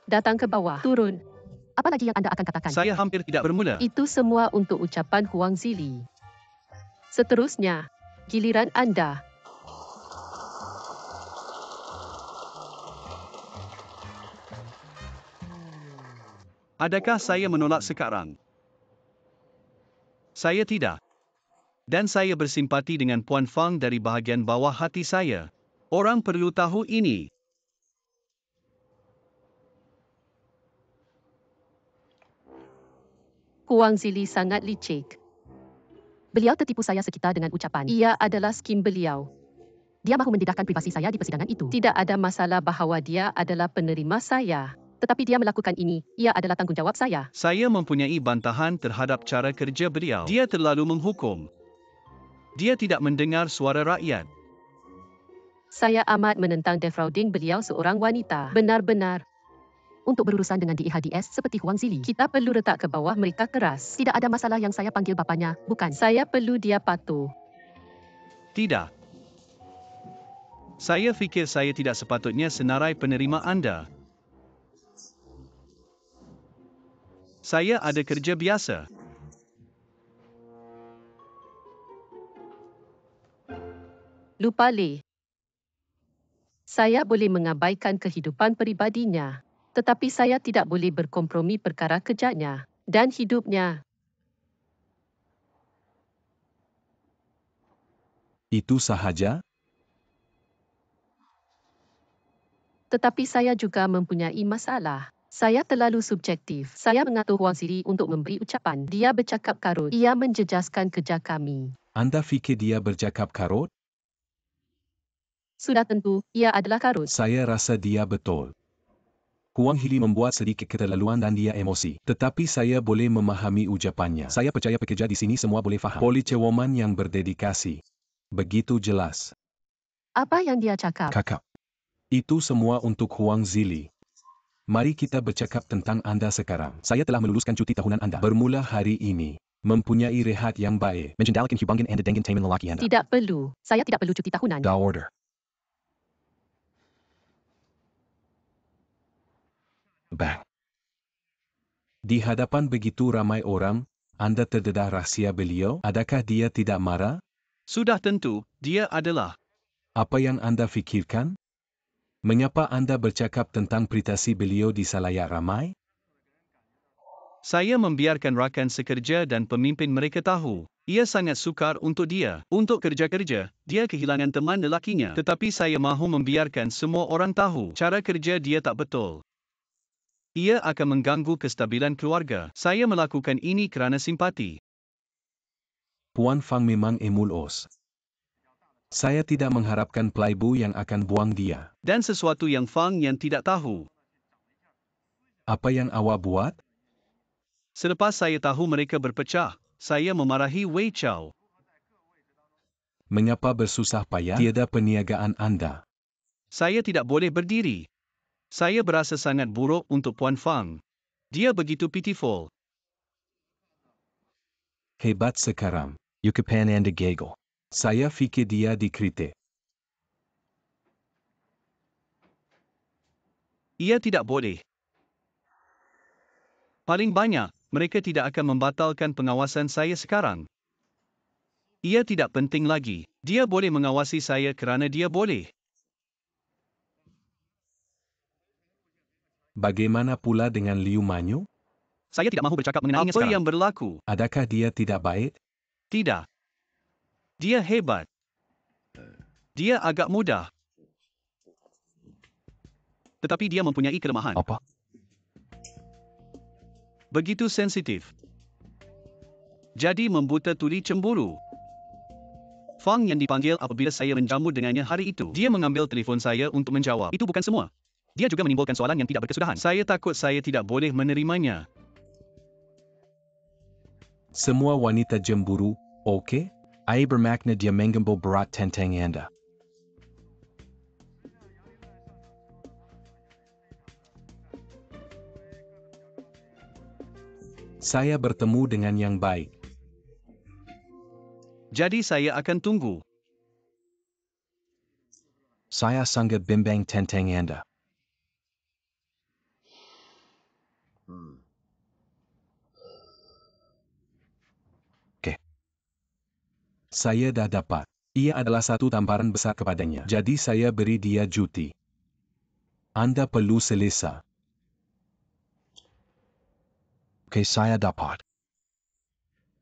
[SPEAKER 3] Datang ke bawah. Turun. Apa lagi yang anda akan katakan?
[SPEAKER 4] Saya hampir tidak bermula.
[SPEAKER 3] Itu semua untuk ucapan Huang Zili. Seterusnya, giliran anda.
[SPEAKER 4] Adakah saya menolak sekarang? Saya tidak. Dan saya bersimpati dengan Puan Fang dari bahagian bawah hati saya. Orang perlu tahu ini.
[SPEAKER 3] Huang Zili sangat licik. Beliau tertipu saya sekitar dengan ucapan. Ia adalah skim beliau. Dia mahu mendedahkan privasi saya di persidangan itu. Tidak ada masalah bahawa dia adalah penerima saya. Tetapi dia melakukan ini, ia adalah tanggungjawab saya.
[SPEAKER 4] Saya mempunyai bantahan terhadap cara kerja beliau. Dia terlalu menghukum. Dia tidak mendengar suara rakyat.
[SPEAKER 3] Saya amat menentang defrauding beliau seorang wanita. Benar-benar. Untuk berurusan dengan DIHDS seperti Huang Zili, kita perlu letak ke bawah mereka keras. Tidak ada masalah yang saya panggil bapanya, bukan. Saya perlu dia patuh.
[SPEAKER 4] Tidak. Saya fikir saya tidak sepatutnya senarai penerima anda. Saya ada kerja biasa.
[SPEAKER 3] Lupa Leh. Saya boleh mengabaikan kehidupan peribadinya. Tetapi saya tidak boleh berkompromi perkara kerjanya dan hidupnya.
[SPEAKER 1] Itu sahaja?
[SPEAKER 3] Tetapi saya juga mempunyai masalah. Saya terlalu subjektif. Saya mengatur Huang Zili untuk memberi ucapan. Dia bercakap karut. Ia menjejaskan kerja kami.
[SPEAKER 1] Anda fikir dia bercakap karut?
[SPEAKER 3] Sudah tentu, ia adalah karut.
[SPEAKER 1] Saya rasa dia betul. Huang Zili membuat sedikit keterlaluan dan dia emosi. Tetapi saya boleh memahami ucapannya. Saya percaya pekerja di sini semua boleh faham. Policewoman yang berdedikasi. Begitu jelas.
[SPEAKER 3] Apa yang dia cakap?
[SPEAKER 1] Kakak. Itu semua untuk Huang Zili. Mari kita bercakap tentang anda sekarang. Saya telah meluluskan cuti tahunan anda. Bermula hari ini. Mempunyai rehat yang baik. Menjendalakan hubungan anda dengan teman lelaki anda.
[SPEAKER 3] Tidak perlu. Saya tidak perlu cuti tahunan.
[SPEAKER 1] The order. Bang. Di hadapan begitu ramai orang, anda terdedah rahsia beliau? Adakah dia tidak marah?
[SPEAKER 4] Sudah tentu, dia adalah.
[SPEAKER 1] Apa yang anda fikirkan? Mengapa anda bercakap tentang privasi beliau di salayak ramai?
[SPEAKER 4] Saya membiarkan rakan sekerja dan pemimpin mereka tahu. Ia sangat sukar untuk dia. Untuk kerja-kerja, dia kehilangan teman lelakinya. Tetapi saya mahu membiarkan semua orang tahu. Cara kerja dia tak betul. Ia akan mengganggu kestabilan keluarga. Saya melakukan ini kerana simpati.
[SPEAKER 1] Puan Fang memang emulos. Saya tidak mengharapkan playboy yang akan buang dia.
[SPEAKER 4] Dan sesuatu yang Fang yang tidak tahu.
[SPEAKER 1] Apa yang awak buat?
[SPEAKER 4] Selepas saya tahu mereka berpecah, saya memarahi Wei Chao.
[SPEAKER 1] Mengapa bersusah payah? Tiada perniagaan anda.
[SPEAKER 4] Saya tidak boleh berdiri. Saya berasa sangat buruk untuk Puan Fang. Dia begitu pitiful.
[SPEAKER 1] Hebat sekarang. Yukapan anda giggle. Saya fikir dia dikritik.
[SPEAKER 4] Ia tidak boleh. Paling banyak, mereka tidak akan membatalkan pengawasan saya sekarang. Ia tidak penting lagi. Dia boleh mengawasi saya kerana dia boleh.
[SPEAKER 1] Bagaimana pula dengan Liu Manyu?
[SPEAKER 4] Saya tidak mahu bercakap mengenainya sekarang. Apa yang berlaku?
[SPEAKER 1] Adakah dia tidak baik?
[SPEAKER 4] Tidak. Dia hebat. Dia agak mudah. Tetapi dia mempunyai kelemahan.
[SPEAKER 1] Apa?
[SPEAKER 4] Begitu sensitif. Jadi membuta tuli cemburu. Fang yang dipanggil apabila saya menjamu dengannya hari itu. Dia mengambil telefon saya untuk menjawab. Itu bukan semua. Dia juga menimbulkan soalan yang tidak berkesudahan. Saya takut saya tidak boleh menerimanya.
[SPEAKER 1] Semua wanita cemburu, okey? Ia bermakna dia mengambil berat tentang anda. Saya bertemu dengan yang baik.
[SPEAKER 4] Jadi saya akan tunggu.
[SPEAKER 1] Saya sangat bimbang tentang Anda. Saya dah dapat. Ia adalah satu tamparan besar kepadanya. Jadi saya beri dia cuti. Anda perlu selesa. Oke, saya dapat.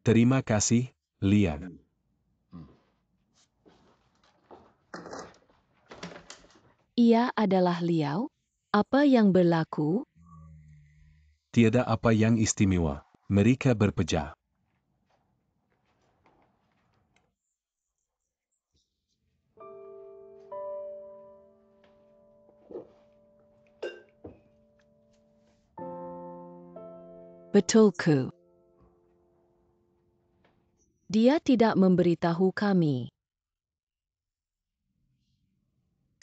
[SPEAKER 1] Terima kasih, Lian.
[SPEAKER 2] Ia adalah Liao? Apa yang berlaku?
[SPEAKER 1] Tiada apa yang istimewa. Mereka berpecah.
[SPEAKER 2] Betulku. Dia tidak memberitahu kami.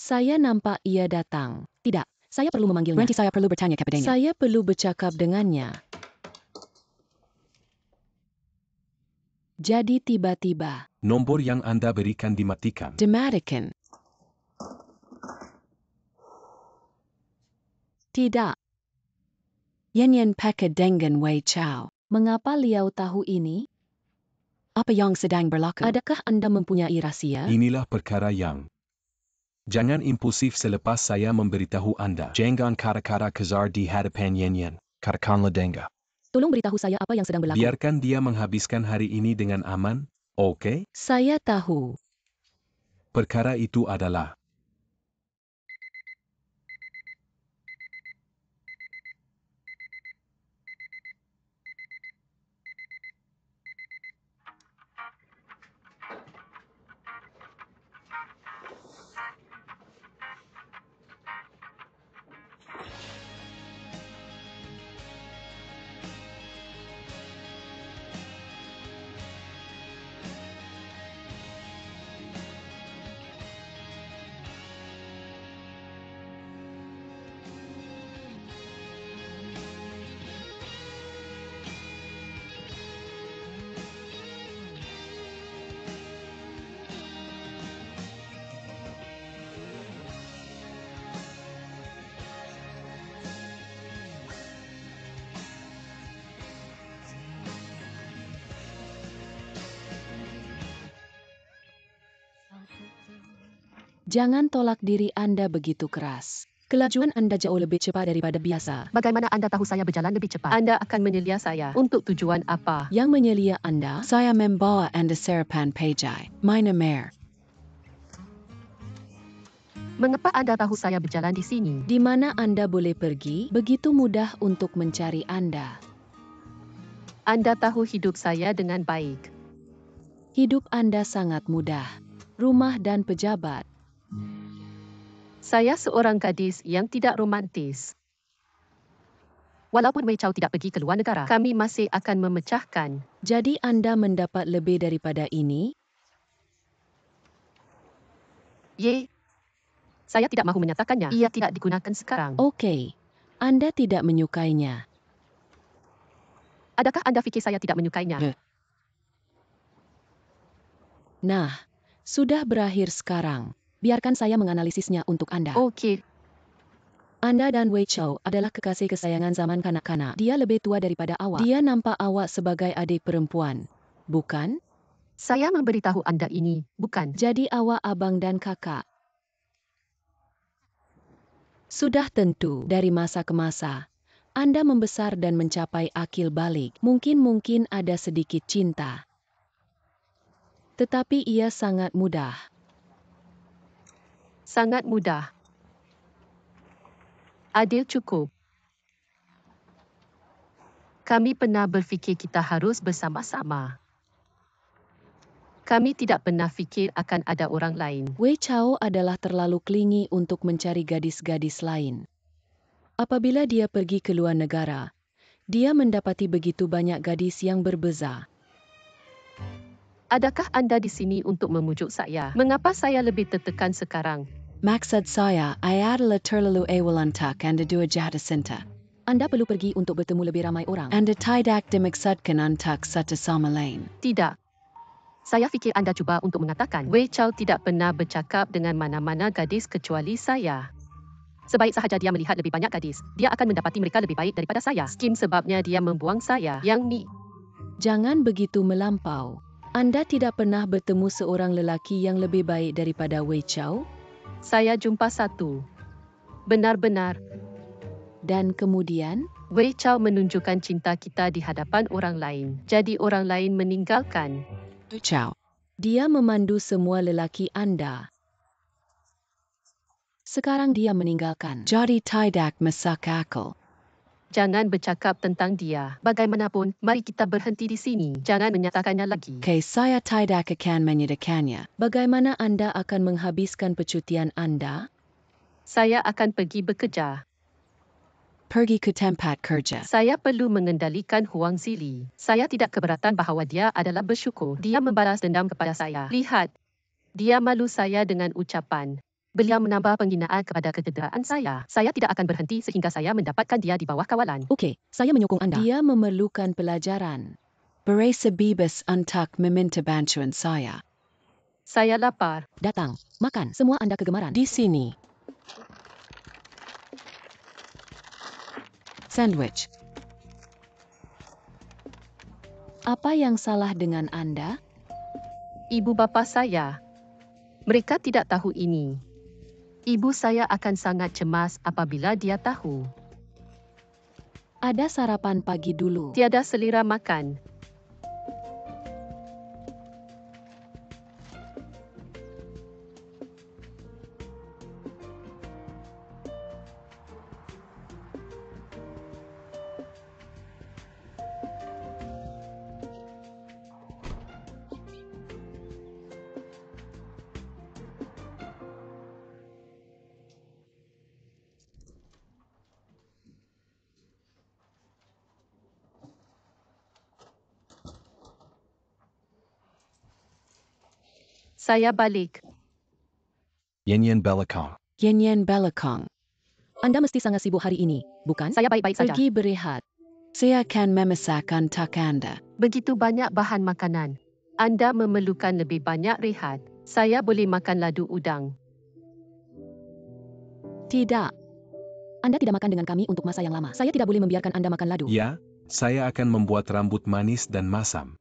[SPEAKER 2] Saya nampak ia datang. Tidak, saya perlu memanggilnya.
[SPEAKER 5] Berhenti, saya perlu bertanya kepadanya.
[SPEAKER 2] Saya perlu bercakap dengannya. Jadi tiba-tiba,
[SPEAKER 1] Nombor yang Anda berikan dimatikan.
[SPEAKER 2] dimatikan. Tidak. Yan pakai dengan Wei Chao. Mengapa Liao tahu ini?
[SPEAKER 5] Apa yang sedang berlaku?
[SPEAKER 2] Adakah Anda mempunyai rahasia?
[SPEAKER 1] Inilah perkara yang. Jangan impulsif selepas saya memberitahu Anda. Jangan kata-kata kasar di hadapan Yan. Katakanlah dengar.
[SPEAKER 2] Tolong beritahu saya apa yang sedang berlaku.
[SPEAKER 1] Biarkan dia menghabiskan hari ini dengan aman, oke?
[SPEAKER 2] Saya tahu.
[SPEAKER 1] Perkara itu adalah.
[SPEAKER 2] Jangan tolak diri Anda begitu keras. Kelajuan Anda jauh lebih cepat daripada biasa.
[SPEAKER 3] Bagaimana Anda tahu saya berjalan lebih cepat? Anda akan menyelia saya. Untuk tujuan apa?
[SPEAKER 2] Yang menyelia Anda,
[SPEAKER 5] Saya membawa Anda sarapan pejai. Mina Mare.
[SPEAKER 3] Mengapa Anda tahu saya berjalan di sini?
[SPEAKER 2] di mana Anda boleh pergi, begitu mudah untuk mencari Anda.
[SPEAKER 3] Anda tahu hidup saya dengan baik.
[SPEAKER 2] Hidup Anda sangat mudah. Rumah dan pejabat.
[SPEAKER 3] Saya seorang gadis yang tidak romantis. Walaupun Wei Chao tidak pergi ke luar negara, kami masih akan memecahkan.
[SPEAKER 2] Jadi Anda mendapat lebih daripada ini?
[SPEAKER 3] Ye, saya tidak mahu menyatakannya. Ia tidak digunakan sekarang.
[SPEAKER 2] Okey. Anda tidak menyukainya.
[SPEAKER 3] Adakah Anda fikir saya tidak menyukainya?
[SPEAKER 2] Nah, sudah berakhir sekarang. Biarkan saya menganalisisnya untuk Anda.
[SPEAKER 3] Okey.
[SPEAKER 2] Anda dan Wei Chao adalah kekasih kesayangan zaman kanak-kanak. Dia lebih tua daripada awak. Dia nampak awak sebagai adik perempuan. Bukan?
[SPEAKER 3] Saya memberitahu Anda ini, bukan?
[SPEAKER 2] Jadi awak abang dan kakak. Sudah tentu dari masa ke masa. Anda membesar dan mencapai akil balik. Mungkin ada sedikit cinta. Tetapi ia sangat mudah.
[SPEAKER 3] Sangat mudah. Adil cukup. Kami pernah berfikir kita harus bersama-sama. Kami tidak pernah fikir akan ada orang lain.
[SPEAKER 2] Wei Chao adalah terlalu klingi untuk mencari gadis-gadis lain. Apabila dia pergi ke luar negara, dia mendapati begitu banyak gadis yang berbeza.
[SPEAKER 3] Adakah Anda di sini untuk memujuk saya? Mengapa saya lebih tertekan sekarang?
[SPEAKER 5] Maksud saya, ia adalah terlalu awal untuk Anda dua jatuh cinta.
[SPEAKER 2] Anda perlu pergi untuk bertemu lebih ramai orang.
[SPEAKER 5] Anda tidak dimaksudkan untuk satu sama lain.
[SPEAKER 3] Tidak. Saya fikir anda cuba untuk mengatakan Wei Chow tidak pernah bercakap dengan mana-mana gadis kecuali saya. Sebaik sahaja dia melihat lebih banyak gadis, dia akan mendapati mereka lebih baik daripada saya. Skim sebabnya dia membuang saya. Yang ni.
[SPEAKER 2] Jangan begitu melampau. Anda tidak pernah bertemu seorang lelaki yang lebih baik daripada Wei Chow?
[SPEAKER 3] Saya jumpa satu. Benar-benar.
[SPEAKER 2] Dan kemudian?
[SPEAKER 3] Wei Chow menunjukkan cinta kita di hadapan orang lain. Jadi orang lain meninggalkan.
[SPEAKER 5] Chow.
[SPEAKER 2] Dia memandu semua lelaki Anda. Sekarang dia meninggalkan.
[SPEAKER 5] Jadi tidak masuk akal.
[SPEAKER 3] Jangan bercakap tentang dia. Bagaimanapun, mari kita berhenti di sini. Jangan menyatakannya lagi.
[SPEAKER 5] Okay, saya tidak akan menyatakannya.
[SPEAKER 2] Bagaimana Anda akan menghabiskan percutian Anda?
[SPEAKER 3] Saya akan pergi bekerja.
[SPEAKER 5] Pergi ke tempat kerja.
[SPEAKER 3] Saya perlu mengendalikan Huang Zili. Saya tidak keberatan bahawa dia adalah bersyukur. Dia membalas dendam kepada saya. Lihat, dia malu saya dengan ucapan. Beliau menambah penghinaan kepada kecederaan saya. Saya tidak akan berhenti sehingga saya mendapatkan dia di bawah kawalan.
[SPEAKER 2] Okey, saya menyokong Anda. Dia memerlukan pelajaran.
[SPEAKER 5] Berasa bebas untuk meminta bantuan saya.
[SPEAKER 3] Saya lapar.
[SPEAKER 2] Datang, makan semua Anda kegemaran.
[SPEAKER 5] Di sini. Sandwich.
[SPEAKER 2] Apa yang salah dengan Anda?
[SPEAKER 3] Ibu bapa saya. Mereka tidak tahu ini. Ibu saya akan sangat cemas apabila dia tahu.
[SPEAKER 2] Ada sarapan pagi dulu.
[SPEAKER 3] Tiada selera makan. Saya balik.
[SPEAKER 1] Yen Yen Belakang.
[SPEAKER 5] Yen Yen Belakang.
[SPEAKER 2] Anda mesti sangat sibuk hari ini, bukan?
[SPEAKER 3] Saya baik-baik saja.
[SPEAKER 2] Pergi berehat.
[SPEAKER 5] Saya akan memasak untuk Anda.
[SPEAKER 3] Begitu banyak bahan makanan. Anda memerlukan lebih banyak rehat. Saya boleh makan ladu udang.
[SPEAKER 2] Tidak. Anda tidak makan dengan kami untuk masa yang lama. Saya tidak boleh membiarkan Anda makan ladu.
[SPEAKER 1] Ya, saya akan membuat rambut manis dan masam.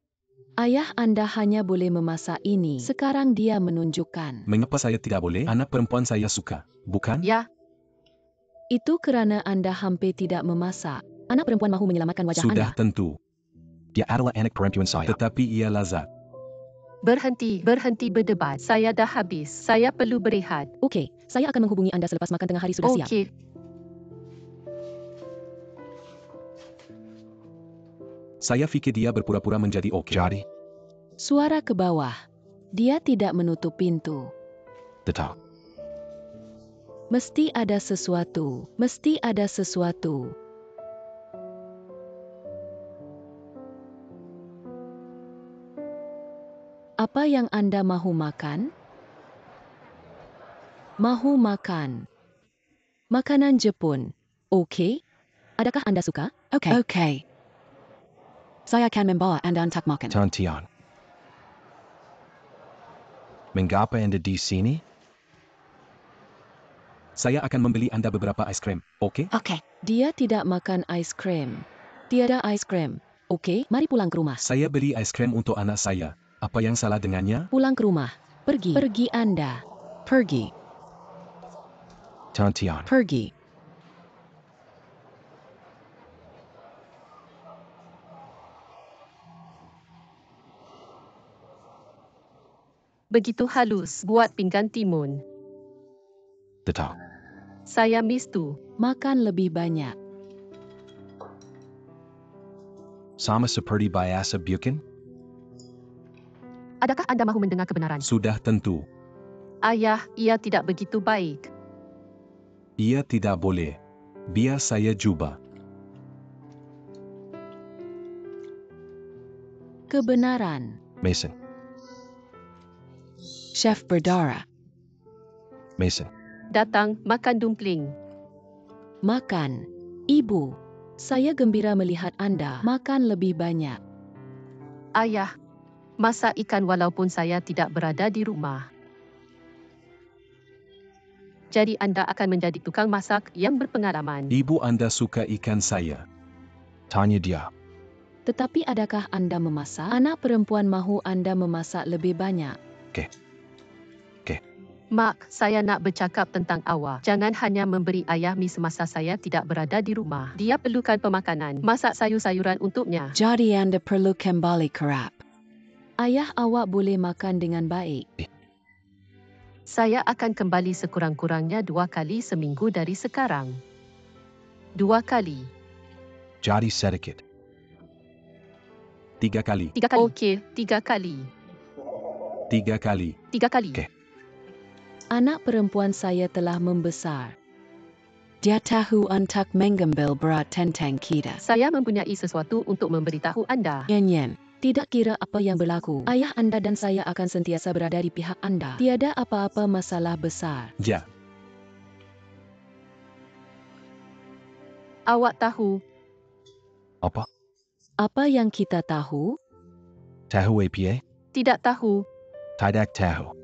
[SPEAKER 2] Ayah Anda hanya boleh memasak ini. Sekarang dia menunjukkan.
[SPEAKER 1] Mengapa saya tidak boleh? Anak perempuan saya suka, bukan?
[SPEAKER 3] Ya,
[SPEAKER 2] Itu kerana Anda hampir tidak memasak. Anak perempuan mahu menyelamatkan wajah
[SPEAKER 1] Sudah
[SPEAKER 2] Anda.
[SPEAKER 1] tentu.
[SPEAKER 6] Dia adalah anak perempuan saya.
[SPEAKER 1] Tetapi ia lazat.
[SPEAKER 3] berhenti berdebat. Saya dah habis. Saya perlu berehat.
[SPEAKER 2] Okey, saya akan menghubungi Anda selepas makan tengah hari sudah siap.
[SPEAKER 3] Okey.
[SPEAKER 1] Saya fikir dia berpura-pura menjadi okey.
[SPEAKER 6] Jadi,
[SPEAKER 2] Suara ke bawah. Dia tidak menutup pintu.
[SPEAKER 6] tetap.
[SPEAKER 2] Mesti ada sesuatu. Mesti ada sesuatu. Apa yang Anda mahu makan? Mahu makan. Makanan Jepun. Okey. Adakah Anda suka?
[SPEAKER 5] Okay. Okay. Saya akan membawa Anda untuk makan.
[SPEAKER 6] Tantian. Mengapa Anda di sini?
[SPEAKER 1] Saya akan membeli Anda beberapa ais krim, okey?
[SPEAKER 5] Okay.
[SPEAKER 2] Dia tidak makan ais krim. Tiada ais krim. Okey, mari pulang ke rumah.
[SPEAKER 1] Saya beli ais krim untuk anak saya. Apa yang salah dengannya?
[SPEAKER 2] Pulang ke rumah. Pergi. Pergi Anda.
[SPEAKER 5] Pergi.
[SPEAKER 6] Tantian.
[SPEAKER 5] Pergi.
[SPEAKER 3] Begitu halus buat pinggan timun.
[SPEAKER 6] Tetap.
[SPEAKER 3] Saya mistu.
[SPEAKER 2] Makan lebih banyak.
[SPEAKER 6] Sama seperti biasa bukan?
[SPEAKER 3] Adakah Anda mahu mendengar kebenaran?
[SPEAKER 1] Sudah tentu.
[SPEAKER 3] Ayah, ia tidak begitu baik.
[SPEAKER 1] Ia tidak boleh. Biar saya cuba.
[SPEAKER 2] Kebenaran.
[SPEAKER 6] Mason.
[SPEAKER 5] Chef Berdara.
[SPEAKER 6] Mason.
[SPEAKER 3] Datang, makan dumpling.
[SPEAKER 2] Makan. Ibu, saya gembira melihat Anda makan lebih banyak.
[SPEAKER 3] Ayah, Masak ikan walaupun saya tidak berada di rumah. Jadi anda akan menjadi tukang masak yang berpengalaman.
[SPEAKER 1] Ibu Anda suka ikan saya.
[SPEAKER 6] Tanya dia.
[SPEAKER 2] Tetapi adakah Anda memasak? Anak perempuan mahu Anda memasak lebih banyak.
[SPEAKER 3] Mak, saya nak bercakap tentang awak. Jangan hanya memberi ayah mi semasa saya tidak berada di rumah. Dia perlukan pemakanan. Masak sayur-sayuran untuknya.
[SPEAKER 5] Jadi Anda perlu kembali kerap.
[SPEAKER 2] Ayah awak boleh makan dengan baik.
[SPEAKER 3] Saya akan kembali sekurang-kurangnya 2 kali seminggu dari sekarang. 2 kali.
[SPEAKER 6] Jadi sedikit.
[SPEAKER 1] 3 kali.
[SPEAKER 3] 3 kali. Okey, 3 kali.
[SPEAKER 1] 3 kali.
[SPEAKER 3] 3 kali.
[SPEAKER 6] Okey.
[SPEAKER 2] Anak perempuan saya telah membesar.
[SPEAKER 5] Dia tahu untuk mengambil berat tentang kita.
[SPEAKER 3] Saya mempunyai sesuatu untuk memberitahu anda.
[SPEAKER 5] Yen.
[SPEAKER 2] Tidak kira apa yang berlaku, ayah Anda dan saya akan sentiasa berada di pihak Anda. Tiada apa-apa masalah besar.
[SPEAKER 1] Ja.
[SPEAKER 3] Awak tahu,
[SPEAKER 6] Apa?
[SPEAKER 2] Apa yang kita tahu?
[SPEAKER 6] Tahu apa?
[SPEAKER 3] tidak tahu.
[SPEAKER 6] Tidak tahu.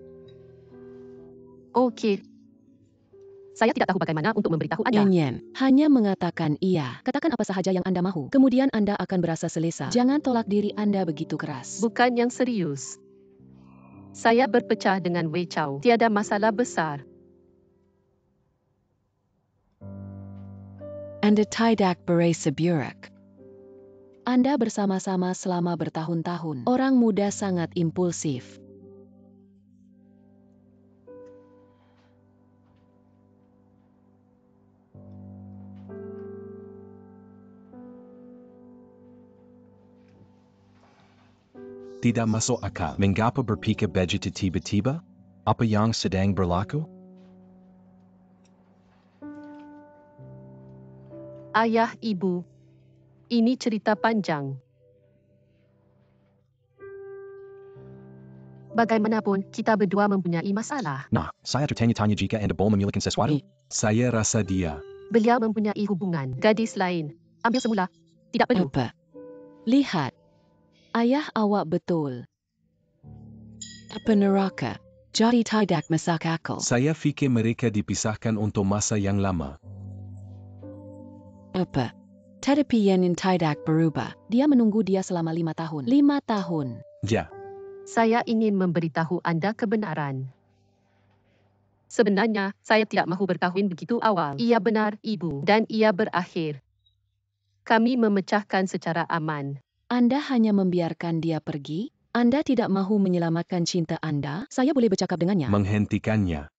[SPEAKER 3] Okey. Saya tidak tahu bagaimana untuk memberitahu anda.
[SPEAKER 5] Yen.
[SPEAKER 2] Hanya mengatakan iya. Katakan apa sahaja yang Anda mahu. Kemudian Anda akan berasa selesa. Jangan tolak diri Anda begitu keras.
[SPEAKER 3] Bukan yang serius. Saya berpecah dengan Wei Chow. Tiada masalah besar.
[SPEAKER 5] Anda tidak berasa buruk.
[SPEAKER 2] Anda bersama-sama selama bertahun-tahun. Orang muda sangat impulsif.
[SPEAKER 1] Tidak masuk akal.
[SPEAKER 6] Mengapa berpikir begitu tiba-tiba? Apa yang sedang berlaku?
[SPEAKER 3] Ayah, ibu. Ini cerita panjang. Bagaimanapun, kita berdua mempunyai masalah.
[SPEAKER 6] Nah, saya tertanya-tanya jika Anda boleh memiliki sesuatu.
[SPEAKER 1] Saya rasa dia.
[SPEAKER 3] Beliau mempunyai hubungan gadis lain. Ambil semula. Tidak perlu.
[SPEAKER 5] Apa?
[SPEAKER 2] Lihat. Ayah awak betul.
[SPEAKER 5] Apa neraka? Jadi tidak masuk akal.
[SPEAKER 1] Saya fikir mereka dipisahkan untuk masa yang lama.
[SPEAKER 5] Apa? Tetapi Yen tidak berubah.
[SPEAKER 2] Dia menunggu dia selama 5 tahun. 5 tahun.
[SPEAKER 1] Ja.
[SPEAKER 3] Saya ingin memberitahu anda kebenaran. Sebenarnya, saya tidak mahu berkahwin begitu awal. Ia benar, ibu. Dan ia berakhir. Kami memecahkan secara aman.
[SPEAKER 2] Anda hanya membiarkan dia pergi? Anda tidak mahu menyelamatkan cinta Anda? Saya boleh bercakap dengannya.
[SPEAKER 1] Menghentikannya.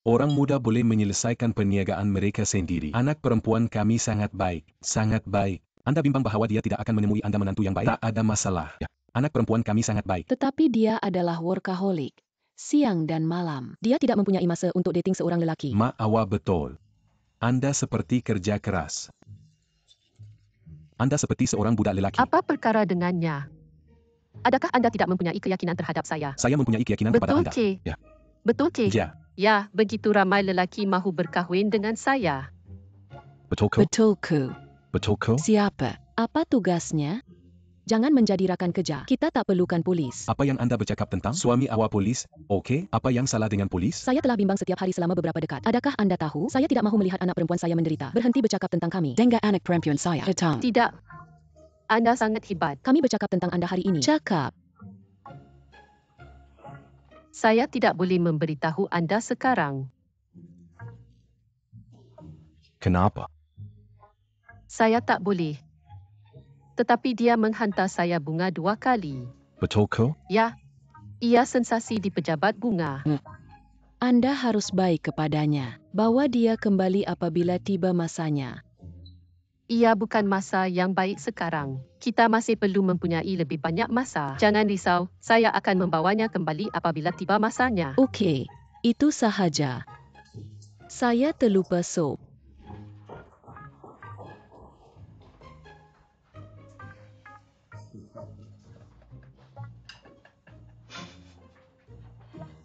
[SPEAKER 1] Orang muda boleh menyelesaikan perniagaan mereka sendiri. Anak perempuan kami sangat baik. Sangat baik. Anda bimbang bahawa dia tidak akan menemui Anda menantu yang baik? Tak ada masalah.
[SPEAKER 6] Ya.
[SPEAKER 1] Anak perempuan kami sangat baik.
[SPEAKER 2] Tetapi dia adalah workaholic. Siang dan malam. Dia tidak mempunyai masa untuk dating seorang lelaki.
[SPEAKER 1] Mak awak betul. Anda seperti kerja keras. Anda seperti seorang budak lelaki.
[SPEAKER 3] Apa perkara dengannya? Adakah anda tidak mempunyai keyakinan terhadap saya?
[SPEAKER 1] Saya mempunyai keyakinan kepada
[SPEAKER 3] Betul,
[SPEAKER 1] Anda.
[SPEAKER 3] Cik.
[SPEAKER 6] Ya.
[SPEAKER 3] Betul, Cik.
[SPEAKER 1] Ja.
[SPEAKER 3] Ya, begitu ramai lelaki mahu berkahwin dengan saya.
[SPEAKER 6] Betul ke?
[SPEAKER 5] Betulku.
[SPEAKER 6] Betul ke?
[SPEAKER 5] Siapa?
[SPEAKER 2] Apa tugasnya? Jangan menjadi rakan kerja. Kita tak perlukan polis.
[SPEAKER 1] Apa yang Anda bercakap tentang? Suami awak polis? Okey, apa yang salah dengan polis?
[SPEAKER 2] Saya telah bimbang setiap hari selama beberapa dekat. Adakah Anda tahu? Saya tidak mahu melihat anak perempuan saya menderita. Berhenti bercakap tentang kami.
[SPEAKER 5] Dengar anak perempuan saya. Hitam.
[SPEAKER 3] Tidak. Anda sangat hebat.
[SPEAKER 2] Kami bercakap tentang Anda hari ini. Cakap.
[SPEAKER 3] Saya tidak boleh memberitahu anda sekarang.
[SPEAKER 6] Kenapa?
[SPEAKER 3] Saya tak boleh. Tetapi dia menghantar saya bunga 2 kali.
[SPEAKER 6] Betul ke?
[SPEAKER 3] Ya, ia sensasi di pejabat bunga.
[SPEAKER 2] Anda harus baik kepadanya. Bawa dia kembali apabila tiba masanya.
[SPEAKER 3] Ia bukan masa yang baik sekarang. Kita masih perlu mempunyai lebih banyak masa. Jangan risau, saya akan membawanya kembali apabila tiba masanya.
[SPEAKER 2] Okey, itu sahaja. Saya terlupa sup.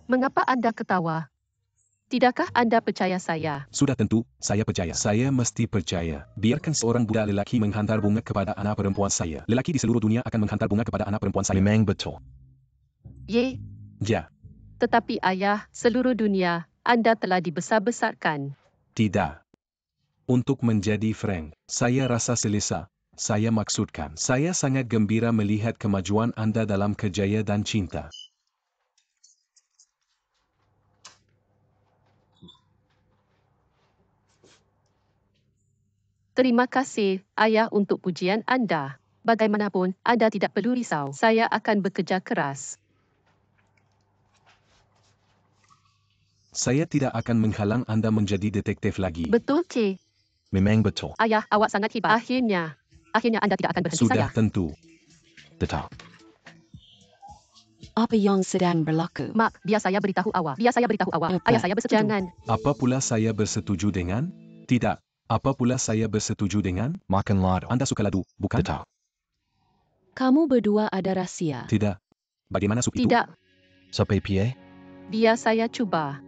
[SPEAKER 3] Mengapa anda ketawa? Tidakkah anda percaya saya?
[SPEAKER 1] Sudah tentu, saya percaya. Saya mesti percaya. Biarkan seorang budak lelaki menghantar bunga kepada anak perempuan saya. Lelaki di seluruh dunia akan menghantar bunga kepada anak perempuan saya.
[SPEAKER 6] Memang betul.
[SPEAKER 3] Ye,
[SPEAKER 1] Ja,
[SPEAKER 3] tetapi ayah, seluruh dunia, anda telah dibesar-besarkan.
[SPEAKER 1] tidak. Untuk menjadi frank, saya rasa selesa. Saya maksudkan, saya sangat gembira melihat kemajuan Anda dalam kerjaya dan cinta.
[SPEAKER 3] Terima kasih, ayah, untuk pujian anda. Bagaimanapun, anda tidak perlu risau. Saya akan bekerja keras.
[SPEAKER 1] Saya tidak akan menghalang Anda menjadi detektif lagi.
[SPEAKER 3] Betul, Cik.
[SPEAKER 6] Memang betul.
[SPEAKER 3] Ayah, awak sangat hebat. Akhirnya anda tidak akan berhenti
[SPEAKER 1] Sudah
[SPEAKER 3] saya.
[SPEAKER 1] tentu.
[SPEAKER 6] Betul.
[SPEAKER 5] Apa yang sedang berlaku?
[SPEAKER 3] Mak, biar saya beritahu awak.
[SPEAKER 5] Apa?
[SPEAKER 3] Ayah saya bersetuju. Jangan.
[SPEAKER 1] Apa pula saya bersetuju dengan? Tidak. Apa pula saya bersetuju dengan?
[SPEAKER 6] Makan lado.
[SPEAKER 1] Anda suka ladu, bukan?
[SPEAKER 6] Betul.
[SPEAKER 2] Kamu berdua ada rahsia.
[SPEAKER 1] Tidak. Bagaimana sup itu?
[SPEAKER 3] Tidak,
[SPEAKER 6] Sampai pie?
[SPEAKER 3] biar saya cuba.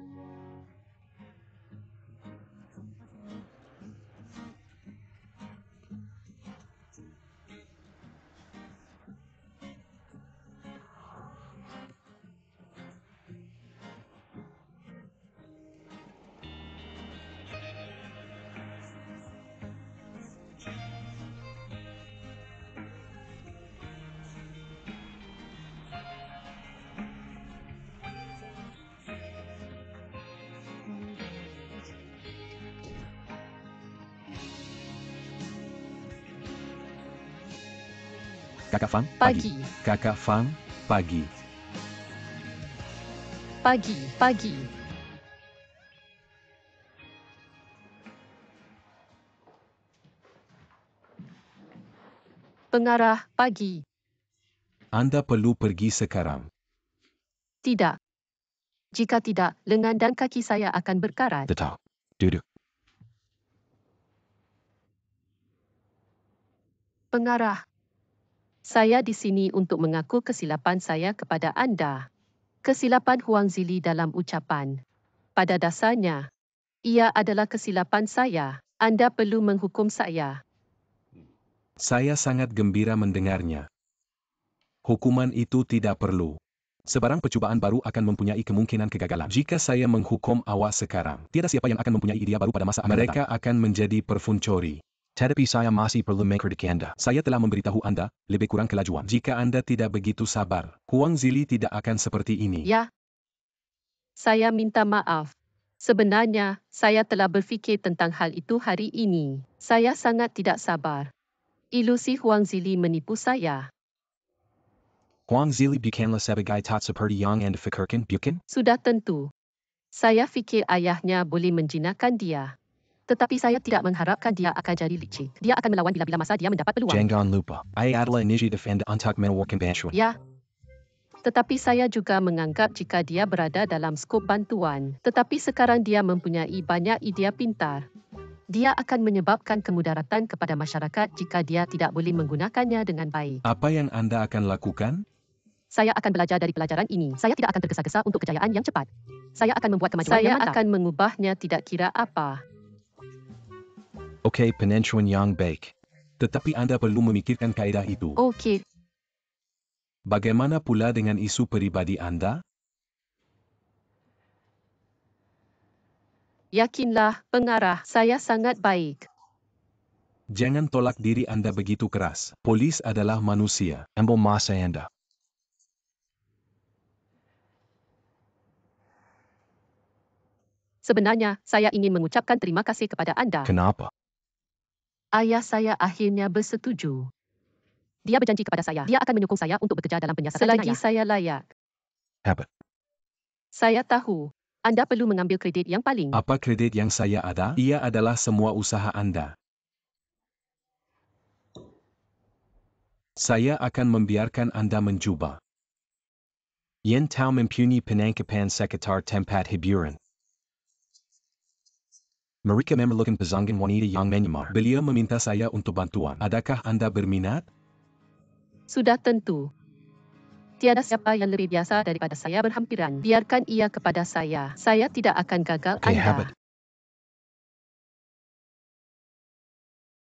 [SPEAKER 1] Kakak Fang,
[SPEAKER 3] Pagi,
[SPEAKER 1] Kakak Fang, pagi.
[SPEAKER 3] pagi. Pengarah, pagi.
[SPEAKER 1] Anda perlu pergi sekarang.
[SPEAKER 3] Tidak. Jika tidak, lengan dan kaki saya akan berkarat.
[SPEAKER 6] Betul. Duduk.
[SPEAKER 3] Pengarah, saya di sini untuk mengaku kesilapan saya kepada anda. Kesilapan Huang Zili dalam ucapan. Pada dasarnya, ia adalah kesilapan saya. Anda perlu menghukum saya.
[SPEAKER 1] Saya sangat gembira mendengarnya. Hukuman itu tidak perlu. Sebarang percubaan baru akan mempunyai kemungkinan kegagalan. Jika saya menghukum awak sekarang, tiada siapa yang akan mempunyai idea baru pada masa akan datang. Mereka akan menjadi perfuncori.
[SPEAKER 6] Tetapi saya masih perlu mengkritik Anda.
[SPEAKER 1] Saya telah memberitahu Anda, lebih kurang kelajuan. Jika Anda tidak begitu sabar, Huang Zili tidak akan seperti ini.
[SPEAKER 3] Ya. Saya minta maaf. Sebenarnya, saya telah berfikir tentang hal itu hari ini. Saya sangat tidak sabar. Ilusi Huang Zili menipu saya.
[SPEAKER 6] Huang Zili bukanlah sebagai tak seperti yang Anda fikirkan, bukan?
[SPEAKER 3] Sudah tentu. Saya fikir ayahnya boleh menjinakkan dia. Tetapi saya tidak mengharapkan dia akan jadi licik. Dia akan melawan bila-bila masa dia mendapat peluang.
[SPEAKER 6] Jangan lupa, saya adalah inisiatif Anda untuk menawarkan bantuan.
[SPEAKER 3] Ya. Tetapi saya juga menganggap jika dia berada dalam skop bantuan. Tetapi sekarang dia mempunyai banyak idea pintar. Dia akan menyebabkan kemudaratan kepada masyarakat jika dia tidak boleh menggunakannya dengan baik.
[SPEAKER 1] Apa yang Anda akan lakukan?
[SPEAKER 3] Saya akan belajar dari pelajaran ini. Saya tidak akan tergesa-gesa untuk kejayaan yang cepat. Saya akan membuat kemajuan yang mantap. Saya akan mengubahnya tidak kira apa.
[SPEAKER 6] Okey, penentuan yang baik.
[SPEAKER 1] Tetapi Anda perlu memikirkan kaedah itu.
[SPEAKER 3] Okey.
[SPEAKER 1] Bagaimana pula dengan isu peribadi Anda?
[SPEAKER 3] Yakinlah, pengarah, saya sangat baik.
[SPEAKER 1] Jangan tolak diri Anda begitu keras. Polis adalah manusia.
[SPEAKER 6] Ambil masa Anda.
[SPEAKER 3] Sebenarnya, saya ingin mengucapkan terima kasih kepada anda.
[SPEAKER 6] Kenapa?
[SPEAKER 3] Ayah saya akhirnya bersetuju. Dia berjanji kepada saya, dia akan menyokong saya untuk bekerja dalam penyiasatan selagi jenayah. Saya layak.
[SPEAKER 6] Hebat.
[SPEAKER 3] Saya tahu, anda perlu mengambil kredit yang paling.
[SPEAKER 1] Apa kredit yang saya ada? Ia adalah semua usaha Anda. Saya akan membiarkan Anda mencuba.
[SPEAKER 6] Yen tahu mempunyai penangkapan sekitar tempat hiburan. Mereka memerlukan pasangan wanita yang menyamar.
[SPEAKER 1] Beliau meminta saya untuk bantuan. Adakah Anda berminat?
[SPEAKER 3] Sudah tentu. Tiada siapa yang lebih biasa daripada saya berhampiran. Biarkan ia kepada saya. Saya tidak akan gagal
[SPEAKER 6] Okey,
[SPEAKER 3] anda.
[SPEAKER 6] hebat.